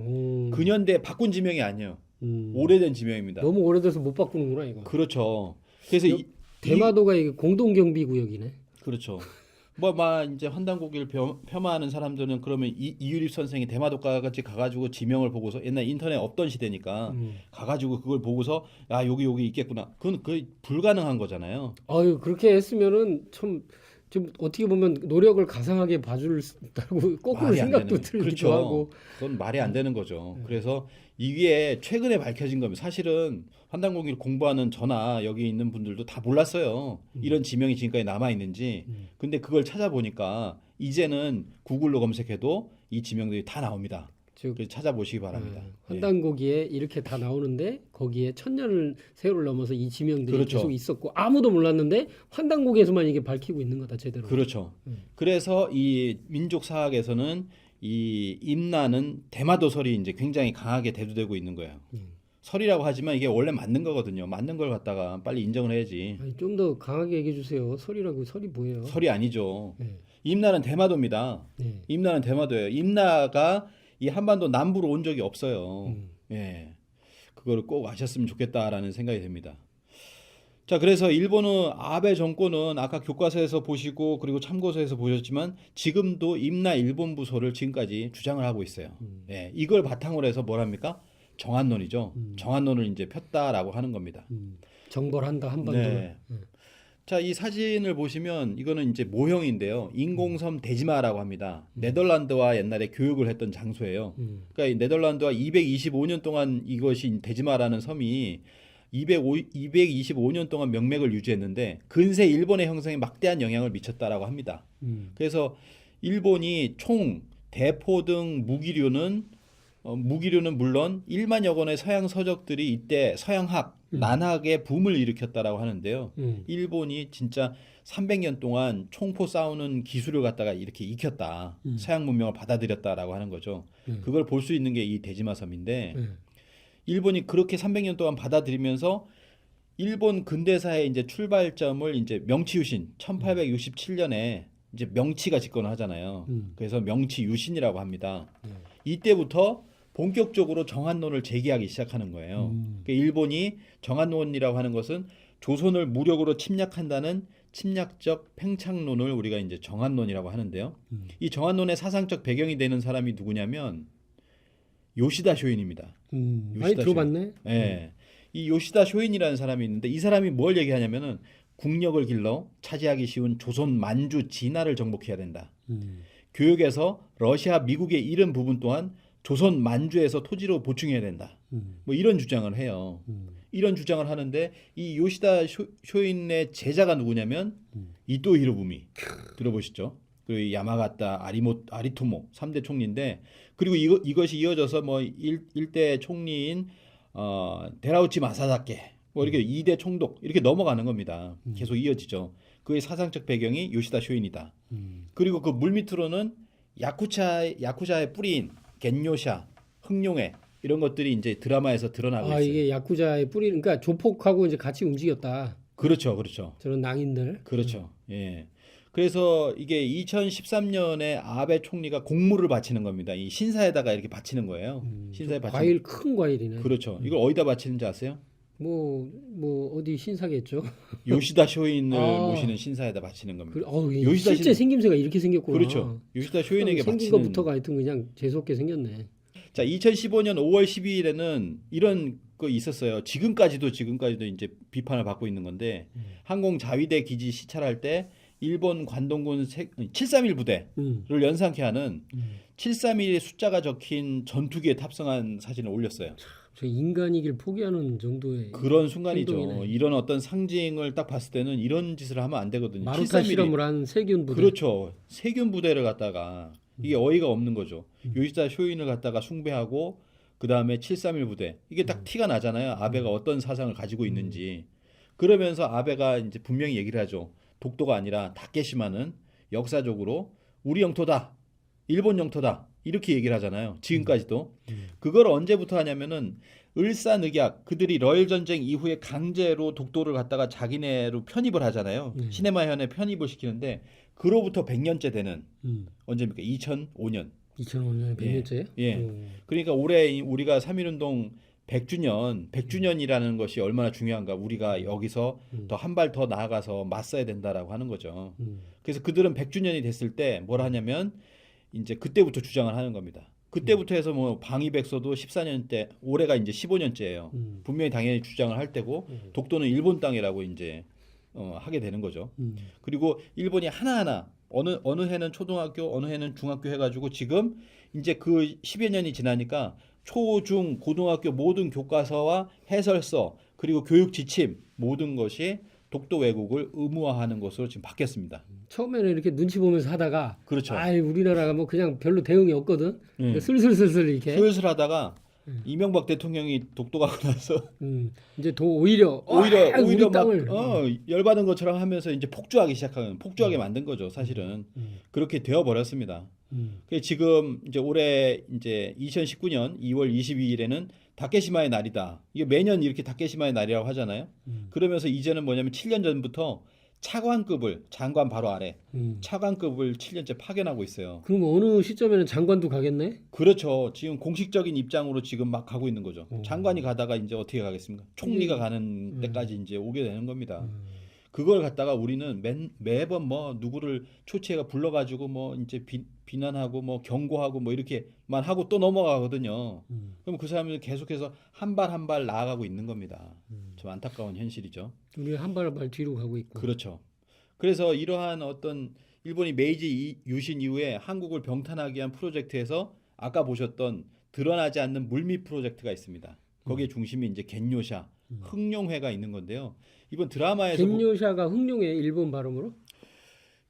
근현대 바꾼 지명이 아니에요. 오래된 지명입니다.
너무 오래돼서 못 바꾸는구나 이거.
그렇죠. 그래서
대마도가 이게 공동경비구역이네.
그렇죠. 막 이제 환단고기를 폄하하는 사람들은 그러면 이유립 선생이 대마도가 같이 가가지고 지명을 보고서 옛날 인터넷 없던 시대니까 가가지고 그걸 보고서 야 여기 있겠구나. 그건 거의 불가능한 거잖아요.
아유 그렇게 했으면은 좀 어떻게 보면 노력을 가상하게 봐준다고 거꾸로 생각도 들기도
그렇죠.
하고.
그건 말이 안 되는 거죠. 그래서 이게 최근에 밝혀진 겁니다. 사실은 환단고기를 공부하는 저나 여기 있는 분들도 다 몰랐어요. 이런 지명이 지금까지 남아 있는지. 근데 그걸 찾아보니까 이제는 구글로 검색해도 이 지명들이 다 나옵니다. 그래서 찾아보시기 바랍니다.
환단고기에 이렇게 다 나오는데 거기에 1000년을 세월을 넘어서 이 지명들이
그렇죠.
계속 있었고 아무도 몰랐는데 환단고기에서만 이게 밝히고 있는 거다 제대로.
그렇죠. 그래서 이 민족사학에서는 이 임나는 대마도설이 이제 굉장히 강하게 대두되고 있는 거예요. 설이라고 하지만 이게 원래 맞는 거거든요. 맞는 걸 갖다가 빨리 인정을 해야지.
좀 더 강하게 얘기해 주세요. 설이라고 설이 뭐예요?
설이 아니죠.
네.
임나는 대마도입니다.
네.
임나는 대마도예요. 임나가 이 한반도 남부로 온 적이 없어요. 예. 그거를 꼭 아셨으면 좋겠다라는 생각이 듭니다. 자, 그래서 일본은 아베 정권은 아까 교과서에서 보시고 그리고 참고서에서 보셨지만 지금도 임나 일본 부서를 지금까지 주장을 하고 있어요. 예. 이걸 바탕으로 해서 뭘 합니까? 정한론이죠. 정한론을 이제 폈다라고 하는 겁니다.
정벌한다 한반도를.
네. 자, 이 사진을 보시면 이거는 이제 모형인데요. 인공섬 데지마라고 합니다. 네덜란드와 옛날에 교육을 했던 장소예요. 그러니까 이 네덜란드와 225년 동안 이것이 데지마라는 섬이 225년 동안 명맥을 유지했는데 근세 일본의 형성에 막대한 영향을 미쳤다라고 합니다. 그래서 일본이 총 대포 등 무기류는 물론 1만여 권의 서양 서적들이 이때 서양학, 난학의 붐을 일으켰다라고 하는데요. 일본이 진짜 300년 동안 총포 싸우는 기술을 갖다가 이렇게 익혔다. 서양 문명을 받아들였다라고 하는 거죠. 그걸 볼 수 있는 게 이 데지마 섬인데 일본이 그렇게 300년 동안 받아들이면서 일본 근대사의 이제 출발점을 이제 명치유신 1867년에 이제 명치가 집권을 하잖아요. 그래서 명치유신이라고 합니다. 이때부터 본격적으로 정한론을 제기하기 시작하는 거예요. 그러니까 일본이 정한론이라고 하는 것은 조선을 무력으로 침략한다는 침략적 팽창론을 우리가 이제 정한론이라고 하는데요. 이 정한론의 사상적 배경이 되는 사람이 누구냐면 요시다 쇼인입니다.
많이
요시다
들어봤네.
예. 이 요시다 쇼인이라는 사람이 있는데 이 사람이 뭘 얘기하냐면은 국력을 길러 차지하기 쉬운 조선 만주 진화를 정복해야 된다. 교육에서 러시아 미국의 잃은 부분 또한 조선 만주에서 토지로 보충해야 된다. 뭐 이런 주장을 해요. 이런 주장을 하는데 이 요시다 쇼인의 제자가 누구냐면 이토 히로부미 들어보시죠. 그 야마가타, 아리토모 3대 총리인데 그리고 이것이 이어져서 뭐 일대 총리인 데라우치 마사다케 뭐 이렇게 2대 총독 이렇게 넘어가는 겁니다. 계속 이어지죠. 그의 사상적 배경이 요시다 쇼인이다. 그리고 그 물밑으로는 야쿠자의 뿌리인 겐요샤, 흑룡회 이런 것들이 이제 드라마에서 드러나고 있어요.
이게 야쿠자의 뿌리, 그러니까 조폭하고 이제 같이 움직였다.
그렇죠, 그렇죠,
저런 낭인들.
그렇죠. 예. 그래서 이게 2013년에 아베 총리가 공물을 바치는 겁니다. 이 신사에다가 이렇게 바치는 거예요. 신사에 바치는.
과일 큰 과일이네.
그렇죠. 이걸 어디다 바치는지 아세요?
뭐 어디 신사겠죠.
요시다 쇼인을
아.
모시는 신사에다 바치는 겁니다.
요시다 실제 생김새가 이렇게 생겼구나.
그렇죠. 요시다 쇼인에게
생긴
바치는.
것부터가 하여튼 그냥 재수없게 생겼네.
자, 2015년 5월 12일에는 이런 거 있었어요. 지금까지도 이제 비판을 받고 있는 건데 항공 자위대 기지 시찰할 때 일본 관동군 731 부대를 연상케 하는 731의 숫자가 적힌 전투기에 탑승한 사진을 올렸어요.
저 인간이길 포기하는 정도의
그런 순간이죠.
행동이네.
이런 어떤 상징을 딱 봤을 때는 이런 짓을 하면 안 되거든요.
마루타
731이
실험을 한 세균 부대.
그렇죠. 세균 부대를 갖다가 이게 어이가 없는 거죠. 요시다 쇼인을 갖다가 숭배하고 그 다음에 731 부대 이게 딱 티가 나잖아요. 아베가 어떤 사상을 가지고 있는지. 그러면서 아베가 이제 분명히 얘기를 하죠. 독도가 아니라 다케시마는 역사적으로 우리 영토다, 일본 영토다 이렇게 얘기를 하잖아요. 지금까지도. 그걸 언제부터 하냐면은 을사늑약 그들이 러일 전쟁 이후에 강제로 독도를 갖다가 자기네로 편입을 하잖아요. 시네마현에 편입을 시키는데 그로부터 100년째 되는 언제입니까? 2005년.
2005년에 100년째요?
예. 그러니까 올해 우리가 3.1운동 100주년이라는 것이 얼마나 중요한가. 우리가 여기서 더 한 발 더 나아가서 맞서야 된다라고 하는 거죠. 그래서 그들은 100주년이 됐을 때 뭘 하냐면 이제 그때부터 주장을 하는 겁니다. 그때부터 해서 뭐 방위백서도 14년째, 올해가 이제 15년째예요. 분명히 당연히 주장을 할 때고 독도는 일본 땅이라고 이제 하게 되는 거죠. 그리고 일본이 하나하나 어느 해는 초등학교, 어느 해는 중학교 해가지고 지금 이제 그 10여 년이 지나니까 초, 중, 고등학교 모든 교과서와 해설서 그리고 교육 지침 모든 것이 독도 왜곡을 의무화하는 것으로 지금 바뀌었습니다.
처음에는 이렇게 눈치 보면서 하다가
그렇죠.
우리나라가 뭐 그냥 별로 대응이 없거든. 슬슬 이렇게
슬슬 하다가 이명박 대통령이 독도 가고 나서
이제 오히려
우리
막
땅을 열받은 것처럼 하면서 이제 폭주하게 만든 거죠. 사실은 그렇게 되어 버렸습니다. 지금 이제 올해 이제 2019년 2월 22일에는 다케시마의 날이다. 이게 매년 이렇게 다케시마의 날이라고 하잖아요. 그러면서 이제는 뭐냐면 7년 전부터 차관급을 장관 바로 아래 차관급을 7년째 파견하고 있어요.
그럼 어느 시점에는 장관도 가겠네?
그렇죠. 지금 공식적인 입장으로 지금 막 가고 있는 거죠. 장관이 가다가 이제 어떻게 가겠습니까? 총리가 가는 때까지 이제 오게 되는 겁니다. 그걸 갖다가 우리는 매번 뭐 누구를 초치해가 불러가지고 뭐 이제 비난하고 뭐 경고하고 뭐 이렇게만 하고 또 넘어가거든요. 그럼 그 사람들 계속해서 한 발 한 발 나아가고 있는 겁니다. 좀 안타까운 현실이죠.
우리 한 발 뒤로 가고 있고.
그렇죠. 그래서 이러한 어떤 일본이 메이지 유신 이후에 한국을 병탄하게 한 프로젝트에서 아까 보셨던 드러나지 않는 물밑 프로젝트가 있습니다. 거기에 중심이 이제 겐요샤, 흑룡회가 있는 건데요. 이번 드라마에서
겐요샤가 흑룡의 일본 발음으로?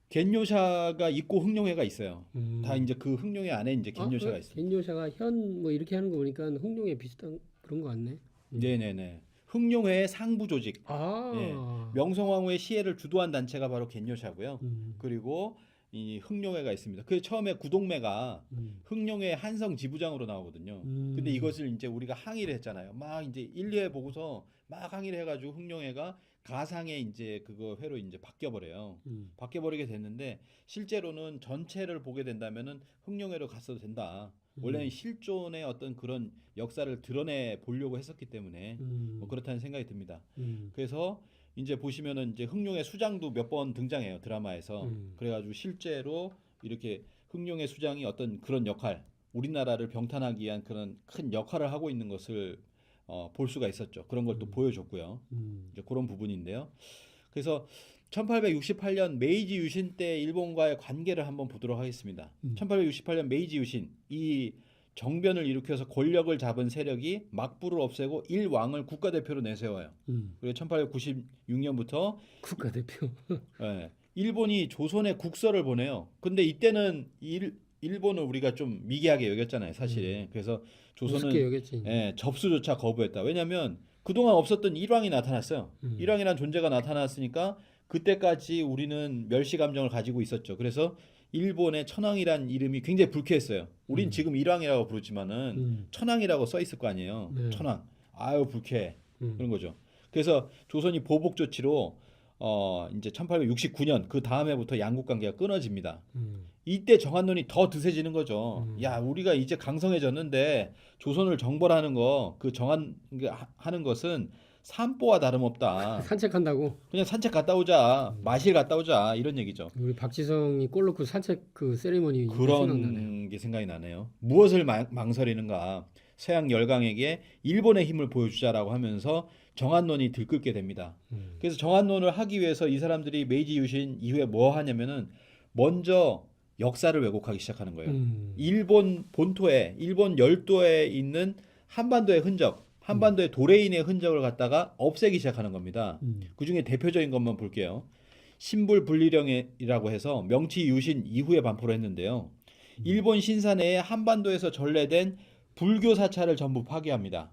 겐요샤가 있고 흑룡회가 있어요. 다 이제 그 흑룡회 안에 이제 겐요샤가 있어요.
겐요샤가 현 뭐 이렇게 하는 거 보니까 흑룡회 비슷한 그런 거 같네.
네네네. 흑룡회의 상부 조직.
아.
예. 명성황후의 시해를 주도한 단체가 바로 겐요샤고요. 그리고 이 흑룡회가 있습니다. 그 처음에 구동매가 흑룡회 한성 지부장으로 나오거든요. 근데 이것을 이제 우리가 항의를 했잖아요. 막 이제 1, 2회 보고서 막 항의를 해가지고 흑룡회가 가상의 이제 그거 회로 이제 바뀌어버려요. 바뀌어버리게 됐는데 실제로는 전체를 보게 된다면은 흑룡회로 갔어도 된다. 원래는 실존의 어떤 그런 역사를 드러내 보려고 했었기 때문에 뭐 그렇다는 생각이 듭니다. 그래서 이제 보시면은 이제 흥룡의 수장도 몇 번 등장해요 드라마에서. 그래가지고 실제로 이렇게 흥룡의 수장이 어떤 그런 역할, 우리나라를 병탄하기 위한 그런 큰 역할을 하고 있는 것을 볼 수가 있었죠. 그런 걸 또 보여줬고요. 이제 그런 부분인데요. 그래서 1868년 메이지 유신 때 일본과의 관계를 한번 보도록 하겠습니다. 1868년 메이지 유신, 이 정변을 일으켜서 권력을 잡은 세력이 막부를 없애고 일왕을 국가대표로 내세워요. 그리고 1896년부터
국가대표.
예, 일본이 조선에 국서를 보내요. 근데 이때는 일본을 우리가 좀 미개하게 여겼잖아요, 사실. 그래서
우습게
조선은
여겼지.
접수조차 거부했다. 왜냐하면 그동안 없었던 일왕이 나타났어요. 일왕이란 존재가 나타났으니까 그때까지 우리는 멸시 감정을 가지고 있었죠. 그래서 일본의 천황이란 이름이 굉장히 불쾌했어요. 우린 지금 일왕이라고 부르지만은 천황이라고 써 있을 거 아니에요.
네.
천황. 아유 불쾌해. 그런 거죠. 그래서 조선이 보복 조치로 이제 1869년 그 다음 해부터 양국 관계가 끊어집니다. 이때 정한론이 더 드세지는 거죠. 야, 우리가 이제 강성해졌는데 조선을 정벌하는 거, 그 하는 것은 산보와 다름없다.
산책한다고.
그냥 산책 갔다 오자, 마실 갔다 오자 이런 얘기죠.
우리 박지성이 골 넣고 산책 그 세리머니 생각나네.
그런 게 생각이 나네요. 무엇을 망설이는가? 서양 열강에게 일본의 힘을 보여주자라고 하면서 정한론이 들끓게 됩니다. 그래서 정한론을 하기 위해서 이 사람들이 메이지 유신 이후에 뭐 하냐면은 먼저 역사를 왜곡하기 시작하는 거예요. 일본 본토에, 일본 열도에 있는 한반도의 흔적, 한반도의 도레인의 흔적을 갖다가 없애기 시작하는 겁니다. 그 중에 대표적인 것만 볼게요. 신불분리령이라고 해서 명치 유신 이후에 반포를 했는데요. 일본 신사 내에 한반도에서 전래된 불교 사찰을 전부 파괴합니다.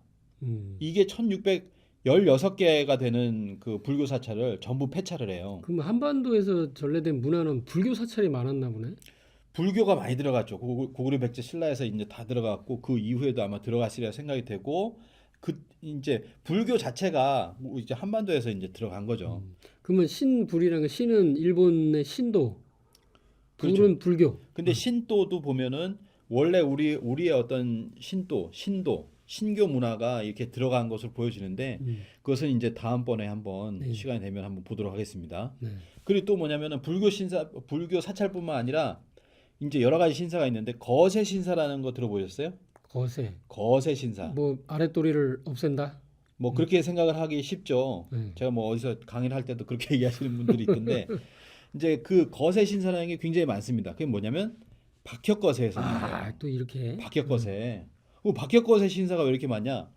이게 1616개가 되는 그 불교 사찰을 전부 폐찰을 해요.
그럼 한반도에서 전래된 문화는 불교 사찰이 많았나 보네.
불교가 많이 들어갔죠. 고구려 백제 신라에서 이제 다 들어갔고 그 이후에도 아마 들어갔으리라 생각이 되고 그 이제 불교 자체가 뭐 이제 한반도에서 이제 들어간 거죠.
그러면 신불이라는 게 신은 일본의 신도, 불은
그렇죠.
불교.
근데 신도도 보면은 원래 우리의 어떤 신도, 신교 문화가 이렇게 들어간 것을 보여지는데 그것은 이제 다음번에 한번
네.
시간이 되면 한번 보도록 하겠습니다.
네.
그리고 또 뭐냐면은 불교 사찰뿐만 아니라 이제 여러 가지 신사가 있는데 거세 신사라는 거 들어보셨어요?
거세.
거세 신사.
뭐 아랫도리를 없앤다.
뭐 그렇게 생각을 하기 쉽죠.
네.
제가 뭐 어디서 강의를 할 때도 그렇게 얘기하시는 분들이 있던데 이제 그 거세 신사라는 게 굉장히 많습니다. 그게 뭐냐면 박혁거세에서 나와요.
또 이렇게.
박혁거세. 박혁거세 신사가 왜 이렇게 많냐?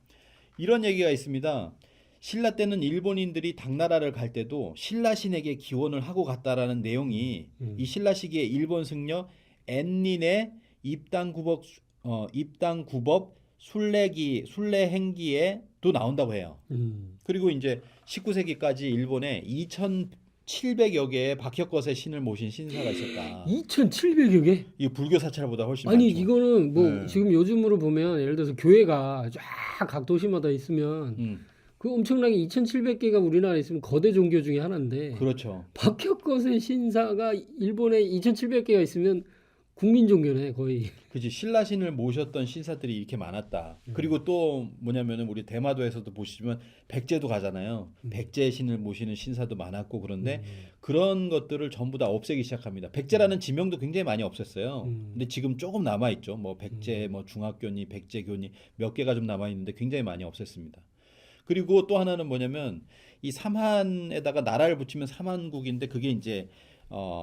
이런 얘기가 있습니다. 신라 때는 일본인들이 당나라를 갈 때도 신라신에게 기원을 하고 갔다라는 내용이 이 신라 시기의 일본 승려 앤린의 입당구법 순례행기에도 나온다고 해요. 그리고 이제 19세기까지 일본에 2,700여 개의 박혁거세 신을 모신 신사가 있었다.
2,700여 개?
이 불교 사찰보다 훨씬
아니
많죠.
이거는 뭐
네.
지금 요즘으로 보면 예를 들어서 교회가 쫙 각 도시마다 있으면 그 엄청나게 2,700개가 우리나라에 있으면 거대 종교 중에 하나인데
그렇죠.
박혁거세 신사가 일본에 2,700개가 있으면 국민 종교네 거의.
그지 신라신을 모셨던 신사들이 이렇게 많았다. 그리고 또 뭐냐면은 우리 대마도에서도 보시면 백제도 가잖아요. 백제 신을 모시는 신사도 많았고 그런데 그런 것들을 전부 다 없애기 시작합니다. 백제라는 지명도 굉장히 많이 없앴어요. 근데 지금 조금 남아 있죠. 뭐 백제, 뭐 중학교니, 백제교니 몇 개가 좀 남아 있는데 굉장히 많이 없앴습니다. 그리고 또 하나는 뭐냐면 이 삼한에다가 나라를 붙이면 삼한국인데 그게 이제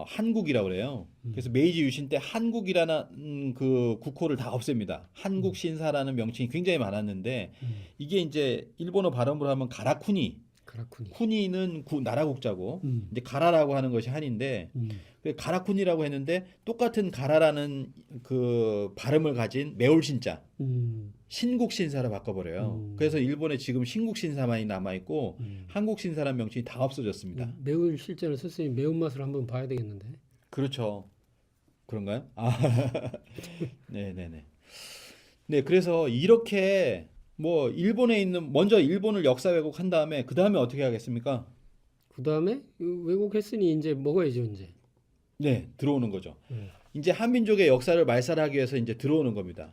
한국이라고 그래요. 그래서 메이지 유신 때 한국이라는 그 국호를 다 없앱니다. 한국 신사라는 명칭이 굉장히 많았는데 이게 이제 일본어 발음으로 하면 가라쿠니.
가라쿠니.
쿠니는 나라 국자고 이제 가라라고 하는 것이 한인데 가라쿠니라고 했는데 똑같은 가라라는 그 발음을 가진 매울신자 신국 신사로 바꿔버려요. 그래서 일본에 지금 신국 신사만이 남아 있고 한국 신사라는 명칭이 다 없어졌습니다.
매운 실전을 썼으니 매운맛을 한번 봐야 되겠는데.
그렇죠. 그런가요? 네네네. 네, 그래서 이렇게 뭐 일본에 있는 먼저 일본을 역사 왜곡한 다음에 그 다음에 어떻게 하겠습니까?
그 다음에 왜곡했으니 이제 먹어야죠 이제.
네, 들어오는 거죠. 이제 한민족의 역사를 말살하기 위해서 이제 들어오는 겁니다.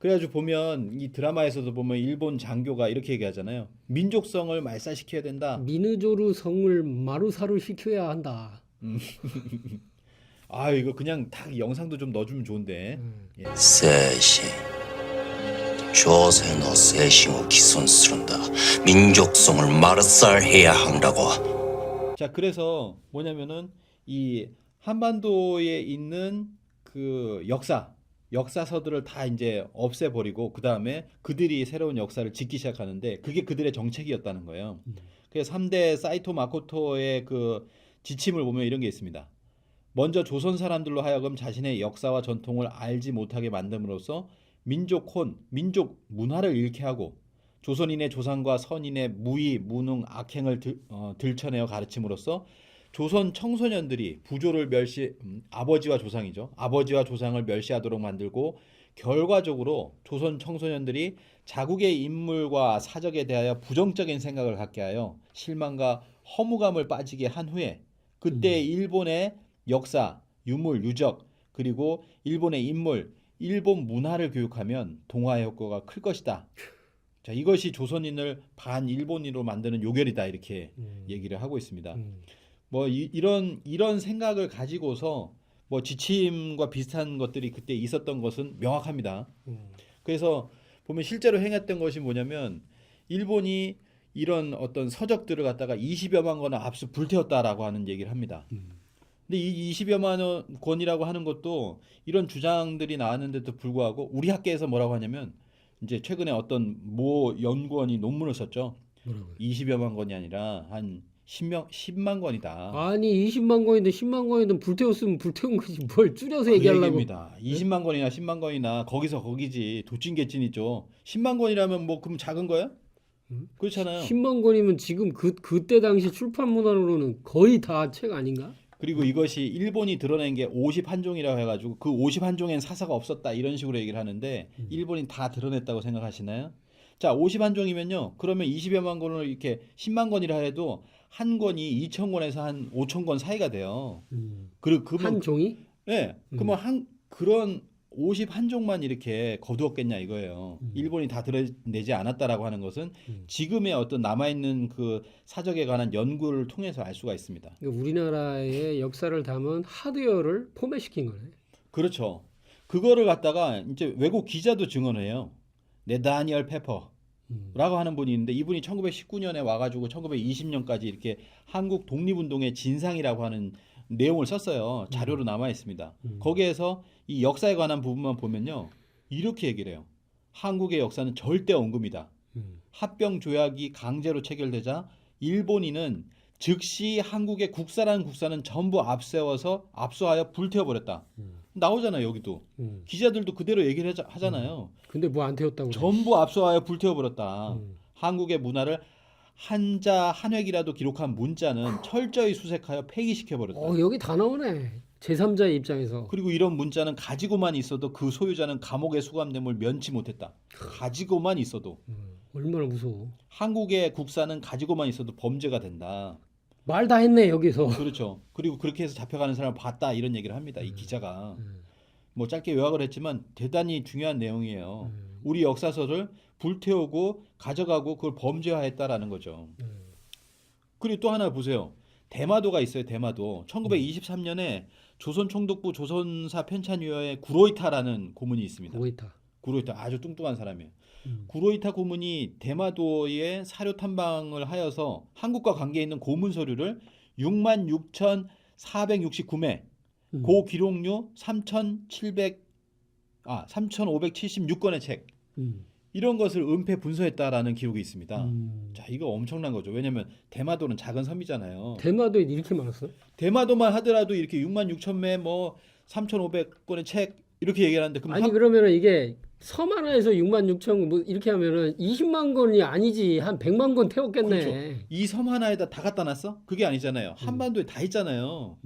그래가지고 보면 이 드라마에서도 보면 일본 장교가 이렇게 얘기하잖아요. 민족성을 말살시켜야 된다.
미누조르 성을 마루사루 시켜야 한다.
아 이거 그냥 다 영상도 좀 넣어주면 좋은데. 예.
精神朝鮮の精神を毀損するんだ民族성을 말살해야 한다고
자 그래서 뭐냐면은 이 한반도에 있는 그 역사서들을 다 이제 없애버리고 그 다음에 그들이 새로운 역사를 짓기 시작하는데 그게 그들의 정책이었다는 거예요. 그래서 3대 사이토 마코토의 그 지침을 보면 이런 게 있습니다. 먼저 조선 사람들로 하여금 자신의 역사와 전통을 알지 못하게 만듦으로써 민족 문화를 잃게 하고 조선인의 조상과 선인의 무의, 무능, 악행을 들춰내어 가르침으로써 조선 청소년들이 부조를 아버지와 조상이죠. 아버지와 조상을 멸시하도록 만들고 결과적으로 조선 청소년들이 자국의 인물과 사적에 대하여 부정적인 생각을 갖게 하여 실망과 허무감을 빠지게 한 후에 그때 일본의 역사, 유물, 유적 그리고 일본의 인물, 일본 문화를 교육하면 동화의 효과가 클 것이다. 자, 이것이 조선인을 반일본인으로 만드는 요결이다 이렇게 얘기를 하고 있습니다. 뭐 이런 생각을 가지고서 뭐 지침과 비슷한 것들이 그때 있었던 것은 명확합니다. 그래서 보면 실제로 행했던 것이 뭐냐면 일본이 이런 어떤 서적들을 갖다가 20여만 권을 압수 불태웠다라고 하는 얘기를 합니다. 근데 이 20여만 권이라고 하는 것도 이런 주장들이 나왔는데도 불구하고 우리 학계에서 뭐라고 하냐면 이제 최근에 어떤 모 연구원이 논문을 썼죠.
뭐라고요?
20여만 권이 아니라 한 10만 권이다.
아니 20만 권인데 10만 권이든 불태웠으면 불태운 거지 뭘 줄여서
그
얘기하려고.
얘기입니다. 20만 권이나 10만 권이나 거기서 거기지 도찐개찐이죠. 10만 권이라면 뭐 그럼 작은 거야? 그렇잖아요.
10만 권이면 지금 그때 당시 출판 문화로는 거의 다 책 아닌가?
그리고 이것이 일본이 드러낸 게 51종이라고 해가지고 그 51종엔 사사가 없었다 이런 식으로 얘기를 하는데 일본이 다 드러냈다고 생각하시나요? 자 51종이면요 그러면 20여만 권을 이렇게 10만 권이라 해도 한 권이 2,000권에서 한 5,000권 사이가 돼요. 그러면
한 종이?
네, 그러면 그런 51종만 이렇게 거두었겠냐 이거예요. 일본이 다 드러내지 않았다라고 하는 것은 지금의 어떤 남아있는 그 사적에 관한 연구를 통해서 알 수가 있습니다.
그러니까 우리나라의 역사를 담은 하드웨어를 포맷시킨 거네.
그렇죠. 그거를 갖다가 이제 외국 기자도 증언해요. 네다니엘 페퍼라고 하는 분이 있는데 이분이 1919년에 와가지고 1920년까지 이렇게 한국 독립운동의 진상이라고 하는 내용을 썼어요. 자료로 남아 있습니다. 거기에서 이 역사에 관한 부분만 보면요. 이렇게 얘기를 해요. 한국의 역사는 절대 언급이다. 합병 조약이 강제로 체결되자 일본인은 즉시 한국의 국사라는 국사는 전부 압수하여 불태워버렸다. 나오잖아요 여기도. 기자들도 그대로 얘기를 하잖아요.
근데 뭐 안 태웠다고 그래.
전부 압수하여 불태워버렸다. 한국의 문화를 한자 한획이라도 기록한 문자는 철저히 수색하여 폐기시켜버렸다.
여기 다 나오네. 제3자의 입장에서.
그리고 이런 문자는 가지고만 있어도 그 소유자는 감옥에 수감됨을 면치 못했다. 가지고만 있어도.
얼마나 무서워.
한국의 국사는 가지고만 있어도 범죄가 된다.
말 다 했네 여기서.
그렇죠. 그리고 그렇게 해서 잡혀가는 사람을 봤다 이런 얘기를 합니다. 이 기자가. 뭐 짧게 요약을 했지만 대단히 중요한 내용이에요. 우리 역사서를 불태우고 가져가고 그걸 범죄화했다라는 거죠. 그리고 또 하나 보세요. 대마도가 있어요. 대마도. 1923년에 조선총독부 조선사 편찬위원회 구로이타라는 고문이 있습니다. 구로이타 아주 뚱뚱한 사람이에요. 구로이타 고문이 대마도에 사료 탐방을 하여서 한국과 관계 있는 고문 서류를 66,469매, 고 기록류 3,576건의 책 이런 것을 은폐 분서했다라는 기록이 있습니다. 자, 이거 엄청난 거죠. 왜냐하면 대마도는 작은 섬이잖아요.
대마도에 이렇게 많았어?
대마도만 하더라도 이렇게 66,000매 뭐 3,500건의 책 이렇게 얘기하는데 그럼
아니 그러면은 이게 섬 하나에서 66,000 뭐 이렇게 하면은 20만 권이 아니지 한 100만 권 태웠겠네.
그렇죠. 이 섬 하나에다 다 갖다 놨어? 그게 아니잖아요. 한반도에 다 있잖아요.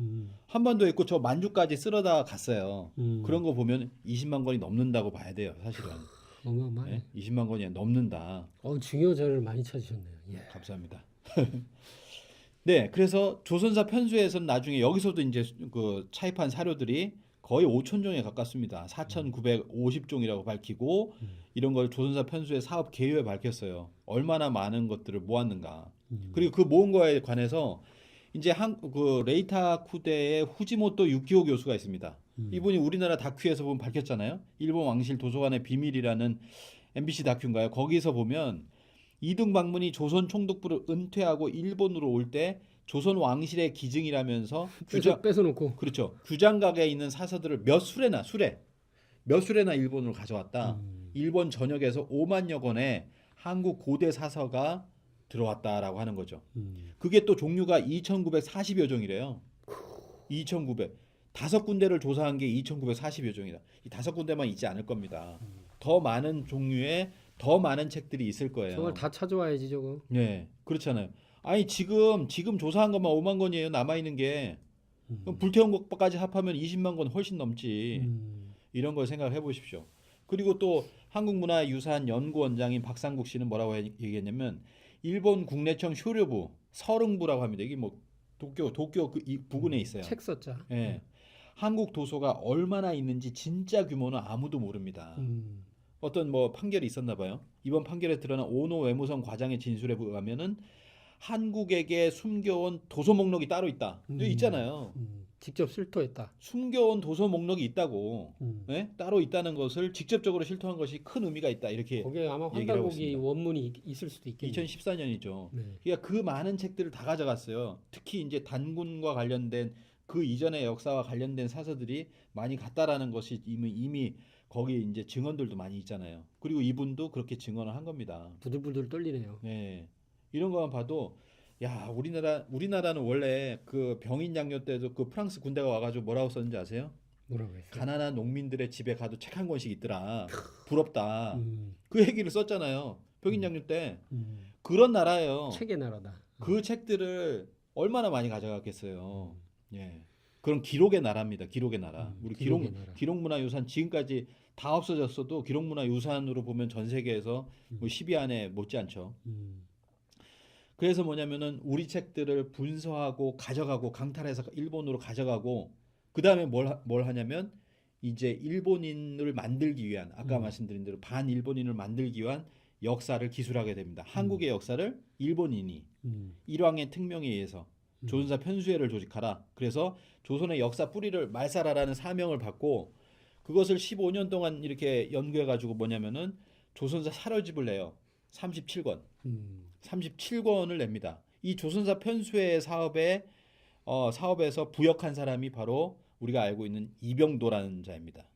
한반도에 있고 저 만주까지 쓸어다 갔어요. 그런 거 보면 20만 권이 넘는다고 봐야 돼요. 사실은.
어마어마해.
네? 20만 권이 넘는다.
중요 자료를 많이 찾으셨네요. 예.
감사합니다. 네, 그래서 조선사 편수에서는 나중에 여기서도 이제 그 차입한 사료들이 거의 5천 종에 가깝습니다. 4,950종이라고 밝히고 이런 걸 조선사 편수의 사업 계획에 밝혔어요. 얼마나 많은 것들을 모았는가. 그리고 그 모은 거에 관해서 이제 그 레이타쿠대의 후지모토 유키오 교수가 있습니다. 이분이 우리나라 다큐에서 보면 밝혔잖아요. 일본 왕실 도서관의 비밀이라는 MBC 다큐인가요? 거기서 보면 이등 방문이 조선 총독부를 은퇴하고 일본으로 올 때 조선 왕실의 기증이라면서
뺏어놓고
그렇죠. 규장각에 있는 사서들을 몇 수레나 일본으로 가져왔다. 일본 전역에서 5만여 권의 한국 고대 사서가 들어왔다라고 하는 거죠. 그게 또 종류가 2,940여 종이래요. 2,900. 5군데를 조사한 게 2,940여 종이다. 이 5군데만 있지 않을 겁니다. 더 많은 종류의 더 많은 책들이 있을 거예요.
저걸 다 찾아와야지 저거.
네, 그렇잖아요. 아니 지금 조사한 것만 5만 권이에요. 남아 있는 게. 그럼 불태운 것까지 합하면 20만 권 훨씬 넘지. 이런 걸 생각해 보십시오. 그리고 또 한국문화유산연구원장인 박상국 씨는 뭐라고 얘기했냐면 일본 국내청 쇼료부 서릉부라고 합니다. 이게 뭐 도쿄 그 부근에 있어요.
책 썼자.
예. 한국 도서가 얼마나 있는지 진짜 규모는 아무도 모릅니다. 어떤 뭐 판결이 있었나 봐요. 이번 판결에 드러난 오노 외무성 과장의 진술에 의하면은 한국에게 숨겨온 도서 목록이 따로 있다. 여기 있잖아요.
직접 실토했다.
숨겨온 도서 목록이 있다고. 네? 따로 있다는 것을 직접적으로 실토한 것이 큰 의미가 있다. 이렇게
거기에 아마
얘기를 하고
환달곡이
있습니다.
원문이 있을 수도 있겠네요.
2014년이죠.
네.
그러니까 그 많은 책들을 다 가져갔어요. 특히 이제 단군과 관련된 그 이전의 역사와 관련된 사서들이 많이 갔다라는 것이 이미 거기 이제 증언들도 많이 있잖아요. 그리고 이분도 그렇게 증언을 한 겁니다.
부들부들 떨리네요.
네. 이런 것만 봐도 야, 우리나라는 원래 그 병인 장려 때도 그 프랑스 군대가 와가지고 뭐라고 썼는지 아세요?
뭐라고 했어요?
가난한 농민들의 집에 가도 책 한 권씩 있더라. 부럽다. 그 얘기를 썼잖아요. 병인 장려 때. 그런 나라예요.
책의 나라다.
그 책들을 얼마나 많이 가져갔겠어요. 예. 그런 기록의 나라입니다. 기록의 나라. 우리
기록의 나라.
기록문화유산 지금까지 다 없어졌어도 기록문화유산으로 보면 전 세계에서 뭐 10위 안에 못지않죠. 그래서 뭐냐면은 우리 책들을 분서하고 가져가고 강탈해서 일본으로 가져가고 그 다음에 뭘 하냐면 이제 일본인을 만들기 위한 아까 말씀드린 대로 반일본인을 만들기 위한 역사를 기술하게 됩니다. 한국의 역사를 일본인이 일왕의 특명에 의해서 조선사 편수회를 조직하라. 그래서 조선의 역사 뿌리를 말살하라는 사명을 받고 그것을 15년 동안 이렇게 연구해가지고 뭐냐면은 조선사 사료집을 내요. 37권. 37권을 냅니다. 이 조선사 편수회 사업에서 부역한 사람이 바로 우리가 알고 있는 이병도라는 자입니다.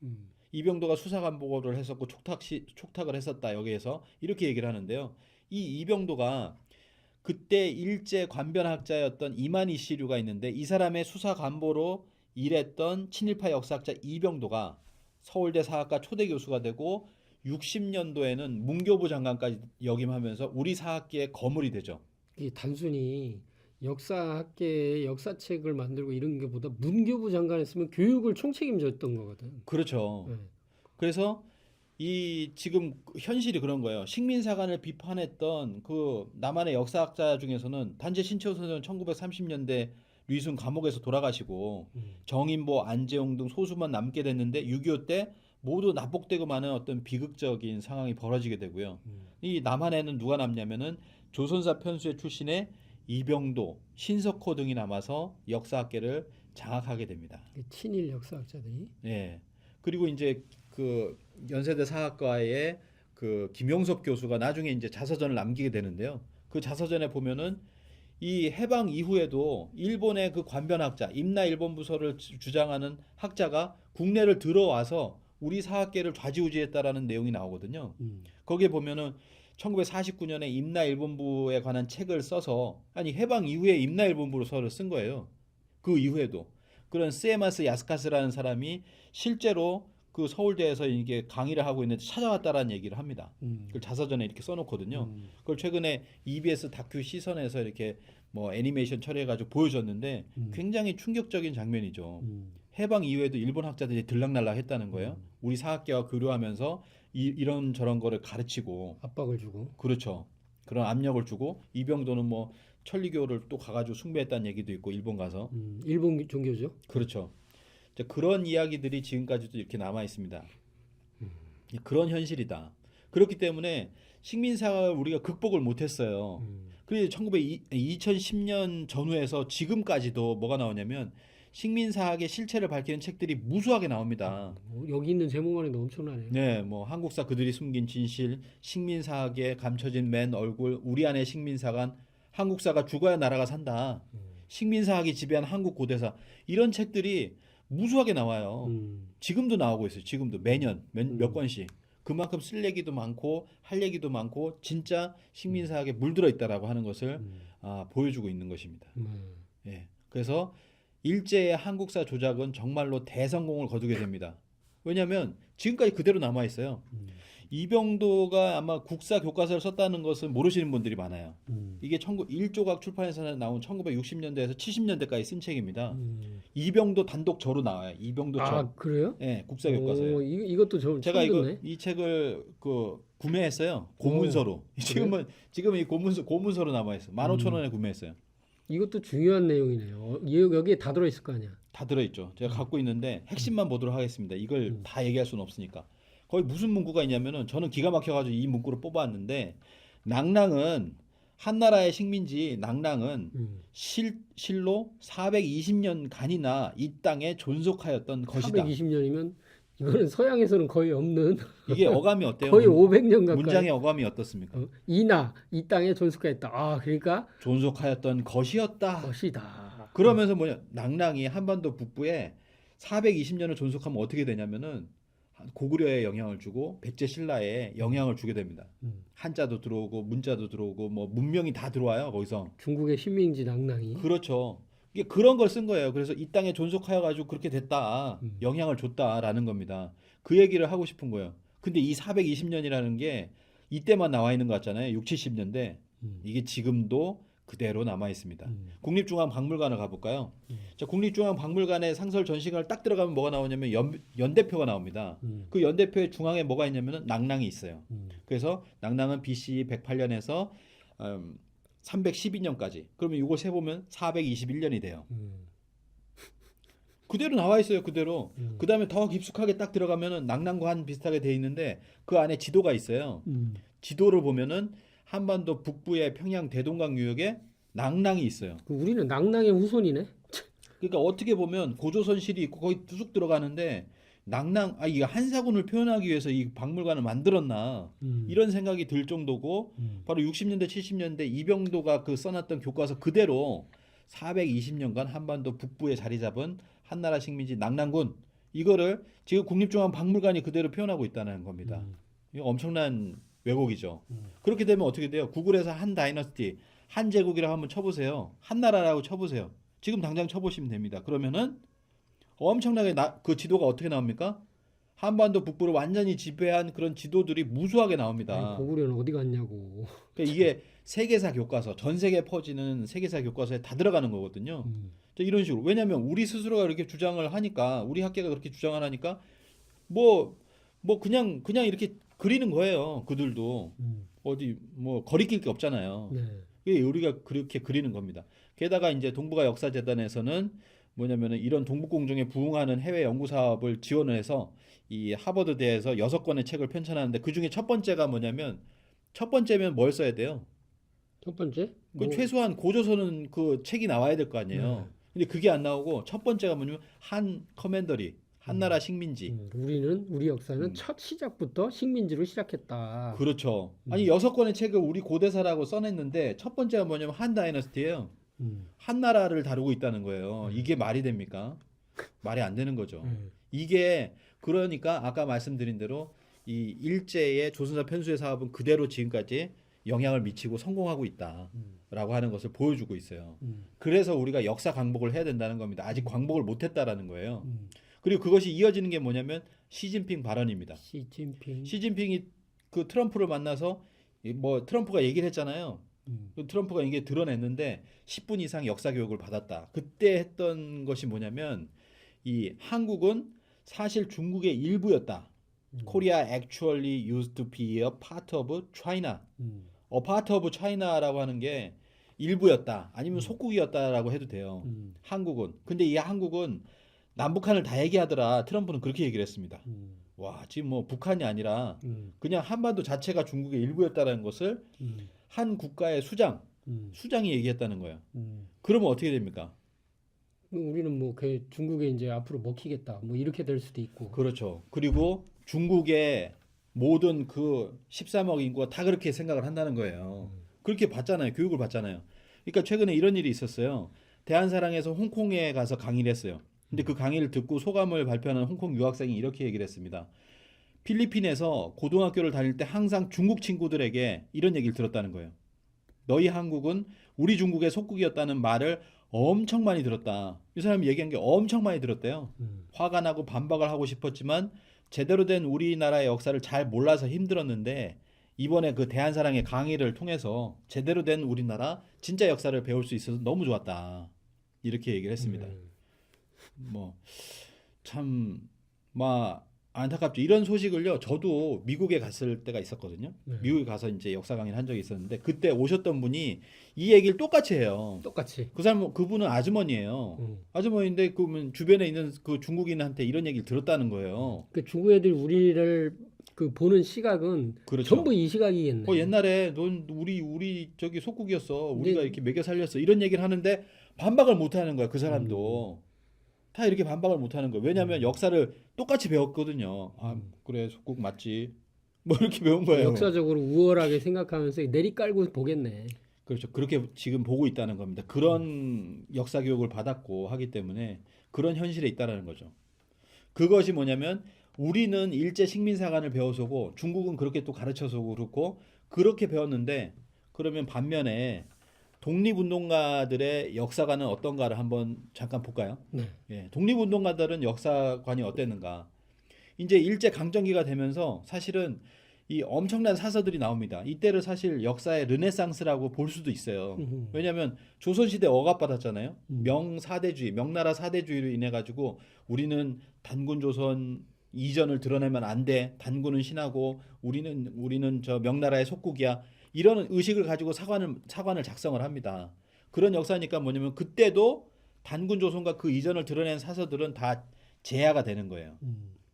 이병도가 수사관보고를 했었고 촉탁을 했었다. 여기에서 이렇게 얘기를 하는데요. 이 이병도가 그때 일제 관변학자였던 이만희 씨류가 있는데 이 사람의 수사관보로 일했던 친일파 역사학자 이병도가 서울대 사학과 초대 교수가 되고 60년도에는 문교부 장관까지 역임하면서 우리 사학계의 거물이 되죠.
이게 단순히 역사학계의 역사책을 만들고 이런 게보다 문교부 장관 했으면 교육을 총책임졌던 거거든.
그렇죠.
네.
그래서 이 지금 현실이 그런 거예요. 식민사관을 비판했던 그 남한의 역사학자 중에서는 단재 신채호 선생은 1930년대 류순 감옥에서 돌아가시고 정인보, 안재홍 등 소수만 남게 됐는데 6.25 때 모두 납북되고 마는 어떤 비극적인 상황이 벌어지게 되고요. 이 남한에는 누가 남냐면은 조선사 편수회 출신의 이병도, 신석호 등이 남아서 역사학계를 장악하게 됩니다.
친일 역사학자들이.
예. 그리고 이제 그 연세대 사학과의 그 김용섭 교수가 나중에 이제 자서전을 남기게 되는데요. 그 자서전에 보면은 이 해방 이후에도 일본의 그 관변학자, 임나 일본 부서를 주장하는 학자가 국내를 들어와서 우리 사학계를 좌지우지했다라는 내용이 나오거든요. 거기에 보면은 1949년에 임나 일본부에 관한 책을 써서 해방 이후에 임나 일본부서를 쓴 거예요. 그 이후에도 그런 스에마스 야스카스라는 사람이 실제로 그 서울대에서 이게 강의를 하고 있는데 찾아왔다라는 얘기를 합니다. 그걸 자서전에 이렇게 써놓거든요. 그걸 최근에 EBS 다큐 시선에서 이렇게 뭐 애니메이션 처리해가지고 보여줬는데 굉장히 충격적인 장면이죠. 해방 이후에도 일본 학자들이 들락날락 했다는 거예요. 우리 사학계와 교류하면서 이런 저런 거를 가르치고
압박을 주고.
그렇죠. 그런 압력을 주고 이병도는 뭐 천리교를 또 가가지고 숭배했다는 얘기도 있고 일본 가서
일본 종교죠.
그렇죠. 이제 그런 이야기들이 지금까지도 이렇게 남아 있습니다. 그런 현실이다. 그렇기 때문에 식민사를 우리가 극복을 못했어요. 그래서 2010년 전후에서 지금까지도 뭐가 나오냐면 식민사학의 실체를 밝히는 책들이 무수하게 나옵니다.
여기 있는 제목만 해도 엄청나네요.
네, 뭐 한국사 그들이 숨긴 진실, 식민사학에 감춰진 맨 얼굴, 우리 안의 식민사관, 한국사가 죽어야 나라가 산다. 식민사학이 지배한 한국 고대사 이런 책들이 무수하게 나와요. 지금도 나오고 있어요. 지금도 매년 몇 권씩. 그만큼 쓸 얘기도 많고 할 얘기도 많고 진짜 식민사학에 물들어 있다라고 하는 것을 보여주고 있는 것입니다. 예. 그래서 일제의 한국사 조작은 정말로 대성공을 거두게 됩니다. 왜냐하면 지금까지 그대로 남아 있어요. 이병도가 아마 국사 교과서를 썼다는 것은 모르시는 분들이 많아요. 이게 1조각 출판에서 나온 1960년대에서 70년대까지 쓴 책입니다. 이병도 단독저로 나와요. 이병도 저.
아 그래요?
네, 국사 교과서에.
이것도
제가
처음 듣네.
이 책을 구매했어요. 고문서로. 지금 이 고문서로 남아 있어. 15,000원에 구매했어요.
이것도 중요한 내용이네요. 여기에 다 들어 있을 거 아니야.
다 들어 있죠. 제가 갖고 있는데 핵심만 보도록 하겠습니다. 이걸 다 얘기할 수는 없으니까. 거기 무슨 문구가 있냐면은 저는 기가 막혀가지고 이 문구를 뽑아왔는데 낭랑은 한나라의 식민지 낭랑은 실로 420년간이나 이 땅에 존속하였던 것이다.
420년이면 이거는 서양에서는 거의 없는
이게 어감이 어때요?
거의 500년 가까이.
문장의 어감이 어떻습니까?
이나 이 땅에 존속했다. 아 그러니까
존속하였던 것이었다.
것이다.
그러면서 뭐냐 낭랑이 한반도 북부에 420년을 존속하면 어떻게 되냐면은 고구려에 영향을 주고 백제 신라에 영향을 주게 됩니다. 한자도 들어오고 문자도 들어오고 뭐 문명이 다 들어와요 거기서.
중국의 식민지 낭랑이.
그렇죠. 이게 그런 걸 쓴 거예요. 그래서 이 땅에 존속하여 가지고 그렇게 됐다. 영향을 줬다라는 겁니다. 그 얘기를 하고 싶은 거예요. 근데 이 420년이라는 게 이때만 나와 있는 것 같잖아요. 6, 70년대. 이게 지금도 그대로 남아 있습니다. 국립중앙박물관을 가볼까요? 자, 국립중앙박물관의 상설 전시관을 딱 들어가면 뭐가 나오냐면 연대표가 나옵니다. 그 연대표의 중앙에 뭐가 있냐면은 낭랑이 있어요. 그래서 낭랑은 BC 108년에서 312년까지. 그러면 이거 세 보면 421년이 돼요. 그대로 나와 있어요. 그대로. 그 다음에 더 깊숙하게 딱 들어가면은 낭랑관 비슷하게 돼 있는데 그 안에 지도가 있어요. 지도를 보면은 한반도 북부의 평양 대동강 유역에 낭랑이 있어요.
우리는 낭랑의 후손이네.
그러니까 어떻게 보면 고조선실이 있고 거기 뚝 들어가는데 낭랑 이게 한사군을 표현하기 위해서 이 박물관을 만들었나 이런 생각이 들 정도고 바로 60년대 70년대 이병도가 그 써놨던 교과서 그대로 420년간 한반도 북부에 자리 잡은 한나라 식민지 낭랑군 이거를 지금 국립중앙박물관이 그대로 표현하고 있다는 겁니다. 이거 엄청난 왜곡이죠. 그렇게 되면 어떻게 돼요? 구글에서 한 다이너스티, 한 제국이라고 한번 쳐보세요. 한나라라고 쳐보세요. 지금 당장 쳐보시면 됩니다. 그러면은 엄청나게 그 지도가 어떻게 나옵니까? 한반도 북부를 완전히 지배한 그런 지도들이 무수하게 나옵니다.
아니, 고구려는 어디 갔냐고.
그러니까 이게 세계사 교과서, 전 세계에 퍼지는 세계사 교과서에 다 들어가는 거거든요. 이런 식으로. 왜냐하면 우리 스스로가 이렇게 주장을 하니까, 우리 학계가 그렇게 주장을 하니까, 뭐 그냥 이렇게 그리는 거예요. 그들도 어디 뭐 거리낄 게 없잖아요.
네.
우리가 그렇게 그리는 겁니다. 게다가 이제 동북아 역사재단에서는 뭐냐면은 이런 동북공정에 부응하는 해외 연구 사업을 지원을 해서 이 하버드대에서 6권의 책을 편찬하는데 그 중에 첫 번째가 뭐냐면 첫 번째면 뭘 써야 돼요?
첫 번째?
그 최소한 고조선은 그 책이 나와야 될 거 아니에요. 근데 그게 안 나오고 첫 번째가 뭐냐면 한 커맨더리 한나라 식민지.
우리 역사는 첫 시작부터 식민지로 시작했다.
그렇죠. 아니 6권의 책을 우리 고대사라고 써냈는데 첫 번째가 뭐냐면 한 다이너스티예요. 한나라를 다루고 있다는 거예요. 이게 말이 됩니까? 말이 안 되는 거죠. 이게 그러니까 아까 말씀드린 대로 이 일제의 조선사 편수의 사업은 그대로 지금까지 영향을 미치고 성공하고 있다라고 하는 것을 보여주고 있어요. 그래서 우리가 역사 광복을 해야 된다는 겁니다. 아직 광복을 못했다라는 거예요. 그리고 그것이 이어지는 게 뭐냐면 시진핑 발언입니다. 시진핑이 그 트럼프를 만나서 뭐 트럼프가 얘기를 했잖아요. 트럼프가 이게 드러냈는데 10분 이상 역사 교육을 받았다. 그때 했던 것이 뭐냐면 이 한국은 사실 중국의 일부였다. Korea actually used to be a part of China. A part of China라고 하는 게 일부였다. 아니면 속국이었다라고 해도 돼요. 한국은. 근데 이 한국은 남북한을 다 얘기하더라. 트럼프는 그렇게 얘기를 했습니다.
음.
와, 지금 뭐 북한이 아니라
음.
그냥 한반도 자체가 중국의 일부였다는 것을
음.
한 국가의 수장이 얘기했다는 거예요. 그러면 어떻게 됩니까?
우리는 뭐 그 중국에 이제 앞으로 먹히겠다 뭐 이렇게 될 수도 있고.
그렇죠. 그리고 중국의 모든 그 13억 인구가 다 그렇게 생각을 한다는 거예요. 그렇게 받잖아요. 교육을 받잖아요. 그러니까 최근에 이런 일이 있었어요. 대한사랑에서 홍콩에 가서 강의를 했어요. 근데 그 강의를 듣고 소감을 발표하는 홍콩 유학생이 이렇게 얘기를 했습니다. 필리핀에서 고등학교를 다닐 때 항상 중국 친구들에게 이런 얘기를 들었다는 거예요. 너희 한국은 우리 중국의 속국이었다는 말을 엄청 많이 들었다. 이 사람이 얘기한 게 엄청 많이 들었대요. 화가 나고 반박을 하고 싶었지만 제대로 된 우리나라의 역사를 잘 몰라서 힘들었는데 이번에 그 대한사랑의 강의를 통해서 제대로 된 우리나라 진짜 역사를 배울 수 있어서 너무 좋았다. 이렇게 얘기를 했습니다. 뭐 참 막 안타깝죠. 이런 소식을요. 저도 미국에 갔을 때가 있었거든요. 미국에 가서 이제 역사 강의를 한 적이 있었는데 그때 오셨던 분이 이 얘기를 똑같이 해요.
똑같이.
그분은 아주머니예요. 아주머니인데 그러면 주변에 있는 그 중국인한테 이런 얘기를 들었다는 거예요.
그 중국 애들이 우리를 그 보는 시각은
그렇죠.
전부 이 시각이겠네.
옛날에 넌 우리 저기 속국이었어. 우리가 이렇게 먹여 살렸어. 이런 얘기를 하는데 반박을 못 하는 거야. 그 사람도. 다 이렇게 반박을 못 하는 거예요. 왜냐하면 역사를 똑같이 배웠거든요. 아, 그래 속국 맞지. 뭐 이렇게 배운 거예요.
역사적으로 우월하게 생각하면서 내리 깔고 보겠네.
그렇죠. 그렇게 지금 보고 있다는 겁니다. 그런 역사 교육을 받았고 하기 때문에 그런 현실에 있다는 거죠. 그것이 뭐냐면 우리는 일제 식민사관을 배워서고 중국은 그렇게 또 가르쳐서 그렇고 그렇게 배웠는데 그러면 반면에 독립운동가들의 역사관은 어떤가를 한번 잠깐 볼까요?
네.
예, 독립운동가들은 역사관이 어땠는가? 이제 일제 강점기가 되면서 사실은 이 엄청난 사서들이 나옵니다. 이때를 사실 역사의 르네상스라고 볼 수도 있어요. 왜냐하면 조선시대 억압받았잖아요. 명사대주의, 명나라 사대주의로 인해 가지고 우리는 단군 조선 이전을 드러내면 안 돼. 단군은 신하고 우리는 저 명나라의 속국이야. 이런 의식을 가지고 사관을 작성을 합니다. 그런 역사니까 뭐냐면 그때도 단군 조선과 그 이전을 드러낸 사서들은 다 제야가 되는 거예요.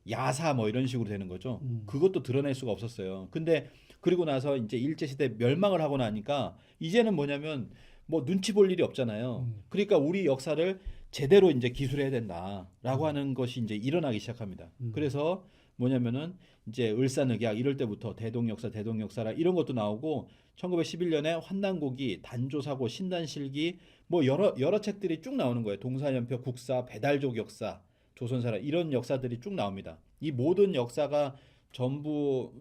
야사 뭐 이런 식으로 되는 거죠. 그것도 드러낼 수가 없었어요. 근데 그리고 나서 이제 일제시대 멸망을 하고 나니까 이제는 뭐냐면 뭐 눈치 볼 일이 없잖아요. 그러니까 우리 역사를 제대로 이제 기술해야 된다라고 하는 것이 이제 일어나기 시작합니다. 그래서 뭐냐면은 이제 을사늑약 이럴 때부터 대동역사라 이런 것도 나오고 1911년에 환난고기, 단조사고, 신단실기 뭐 여러 책들이 쭉 나오는 거예요. 동사연표, 국사, 배달족 역사, 조선사라 이런 역사들이 쭉 나옵니다. 이 모든 역사가 전부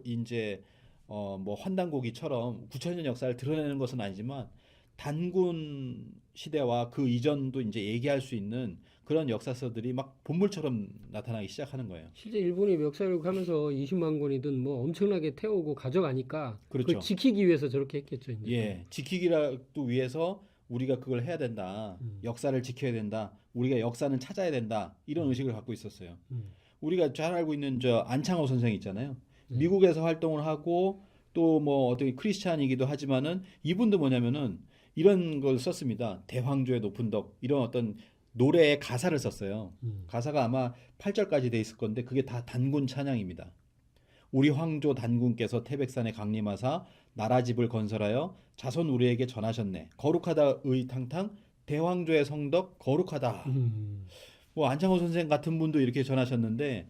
이제 뭐 환단고기처럼 9천년 역사를 드러내는 것은 아니지만 단군 시대와 그 이전도 이제 얘기할 수 있는 그런 역사서들이 막 본물처럼 나타나기 시작하는 거예요.
실제 일본이 역사를 하면서 20만 권이든 뭐 엄청나게 태우고 가져가니까
그렇죠.
그걸 지키기 위해서 저렇게 했겠죠. 이제.
예, 지키기라도 위해서 우리가 그걸 해야 된다. 역사를 지켜야 된다. 우리가 역사는 찾아야 된다. 이런 의식을 갖고 있었어요. 우리가 잘 알고 있는 저 안창호 선생 있잖아요. 미국에서 활동을 하고 또 뭐 어떻게 크리스찬이기도 하지만은 이분도 뭐냐면은 이런 걸 썼습니다. 대황조의 높은 덕 이런 어떤 노래의 가사를 썼어요. 가사가 아마 8절까지 돼 있을 건데 그게 다 단군 찬양입니다. 우리 황조 단군께서 태백산에 강림하사 나라집을 건설하여 자손 우리에게 전하셨네. 거룩하다 의탕탕 대황조의 성덕 거룩하다. 뭐 안창호 선생 같은 분도 이렇게 전하셨는데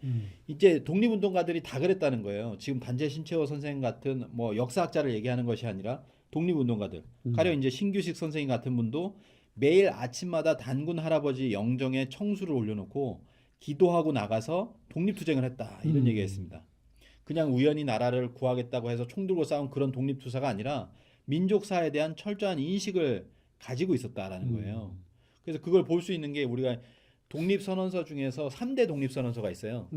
이제 독립운동가들이 다 그랬다는 거예요. 지금 단재 신채호 선생 같은 뭐 역사학자를 얘기하는 것이 아니라 독립운동가들. 가령 이제 신규식 선생님 같은 분도 매일 아침마다 단군 할아버지 영정에 청수를 올려놓고 기도하고 나가서 독립투쟁을 했다. 이런 얘기했습니다. 그냥 우연히 나라를 구하겠다고 해서 총 들고 싸운 그런 독립투사가 아니라 민족사에 대한 철저한 인식을 가지고 있었다라는 거예요. 그래서 그걸 볼 수 있는 게 우리가 독립선언서 중에서 3대 독립선언서가 있어요.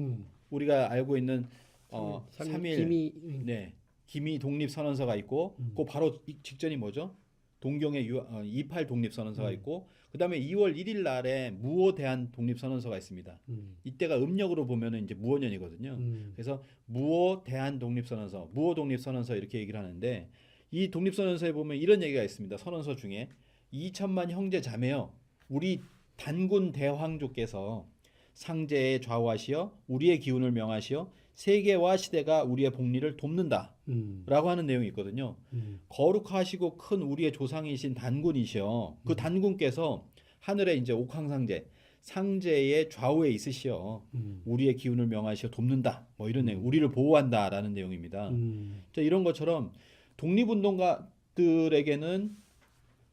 우리가 알고 있는 3.1 기미 독립선언서가 있고 그 바로 직전이 뭐죠? 동경의 28 독립선언서가 있고 그다음에 2월 1일 날에 무오 대한 독립선언서가 있습니다. 이때가 음력으로 보면은 이제 무오년이거든요. 그래서 무오 대한 독립선언서, 무오 독립선언서 이렇게 얘기를 하는데 이 독립선언서에 보면 이런 얘기가 있습니다. 선언서 중에 2천만 형제 자매여 우리 단군 대황조께서 상제에 좌우하시어 우리의 기운을 명하시어 세계와 시대가 우리의 복리를 돕는다라고 하는 내용이 있거든요. 거룩하시고 큰 우리의 조상이신 단군이시여 그 단군께서 하늘에 이제 옥황상제 상제의 좌우에 있으시어 우리의 기운을 명하시어 돕는다. 뭐 이런 내용, 우리를 보호한다라는 내용입니다. 자, 이런 것처럼 독립운동가들에게는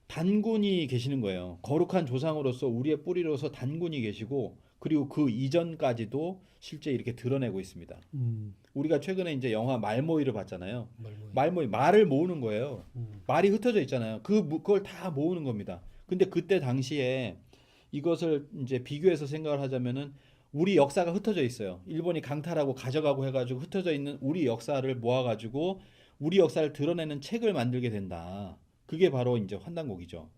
단군이 계시는 거예요. 거룩한 조상으로서 우리의 뿌리로서 단군이 계시고 그리고 그 이전까지도 실제 이렇게 드러내고 있습니다. 우리가 최근에 이제 영화 말모이를 봤잖아요. 말모이 말을 모으는 거예요. 말이 흩어져 있잖아요. 그걸 다 모으는 겁니다. 근데 그때 당시에 이것을 이제 비교해서 생각을 하자면은 우리 역사가 흩어져 있어요. 일본이 강탈하고 가져가고 해가지고 흩어져 있는 우리 역사를 모아가지고 우리 역사를 드러내는 책을 만들게 된다. 그게 바로 이제 환단고기죠.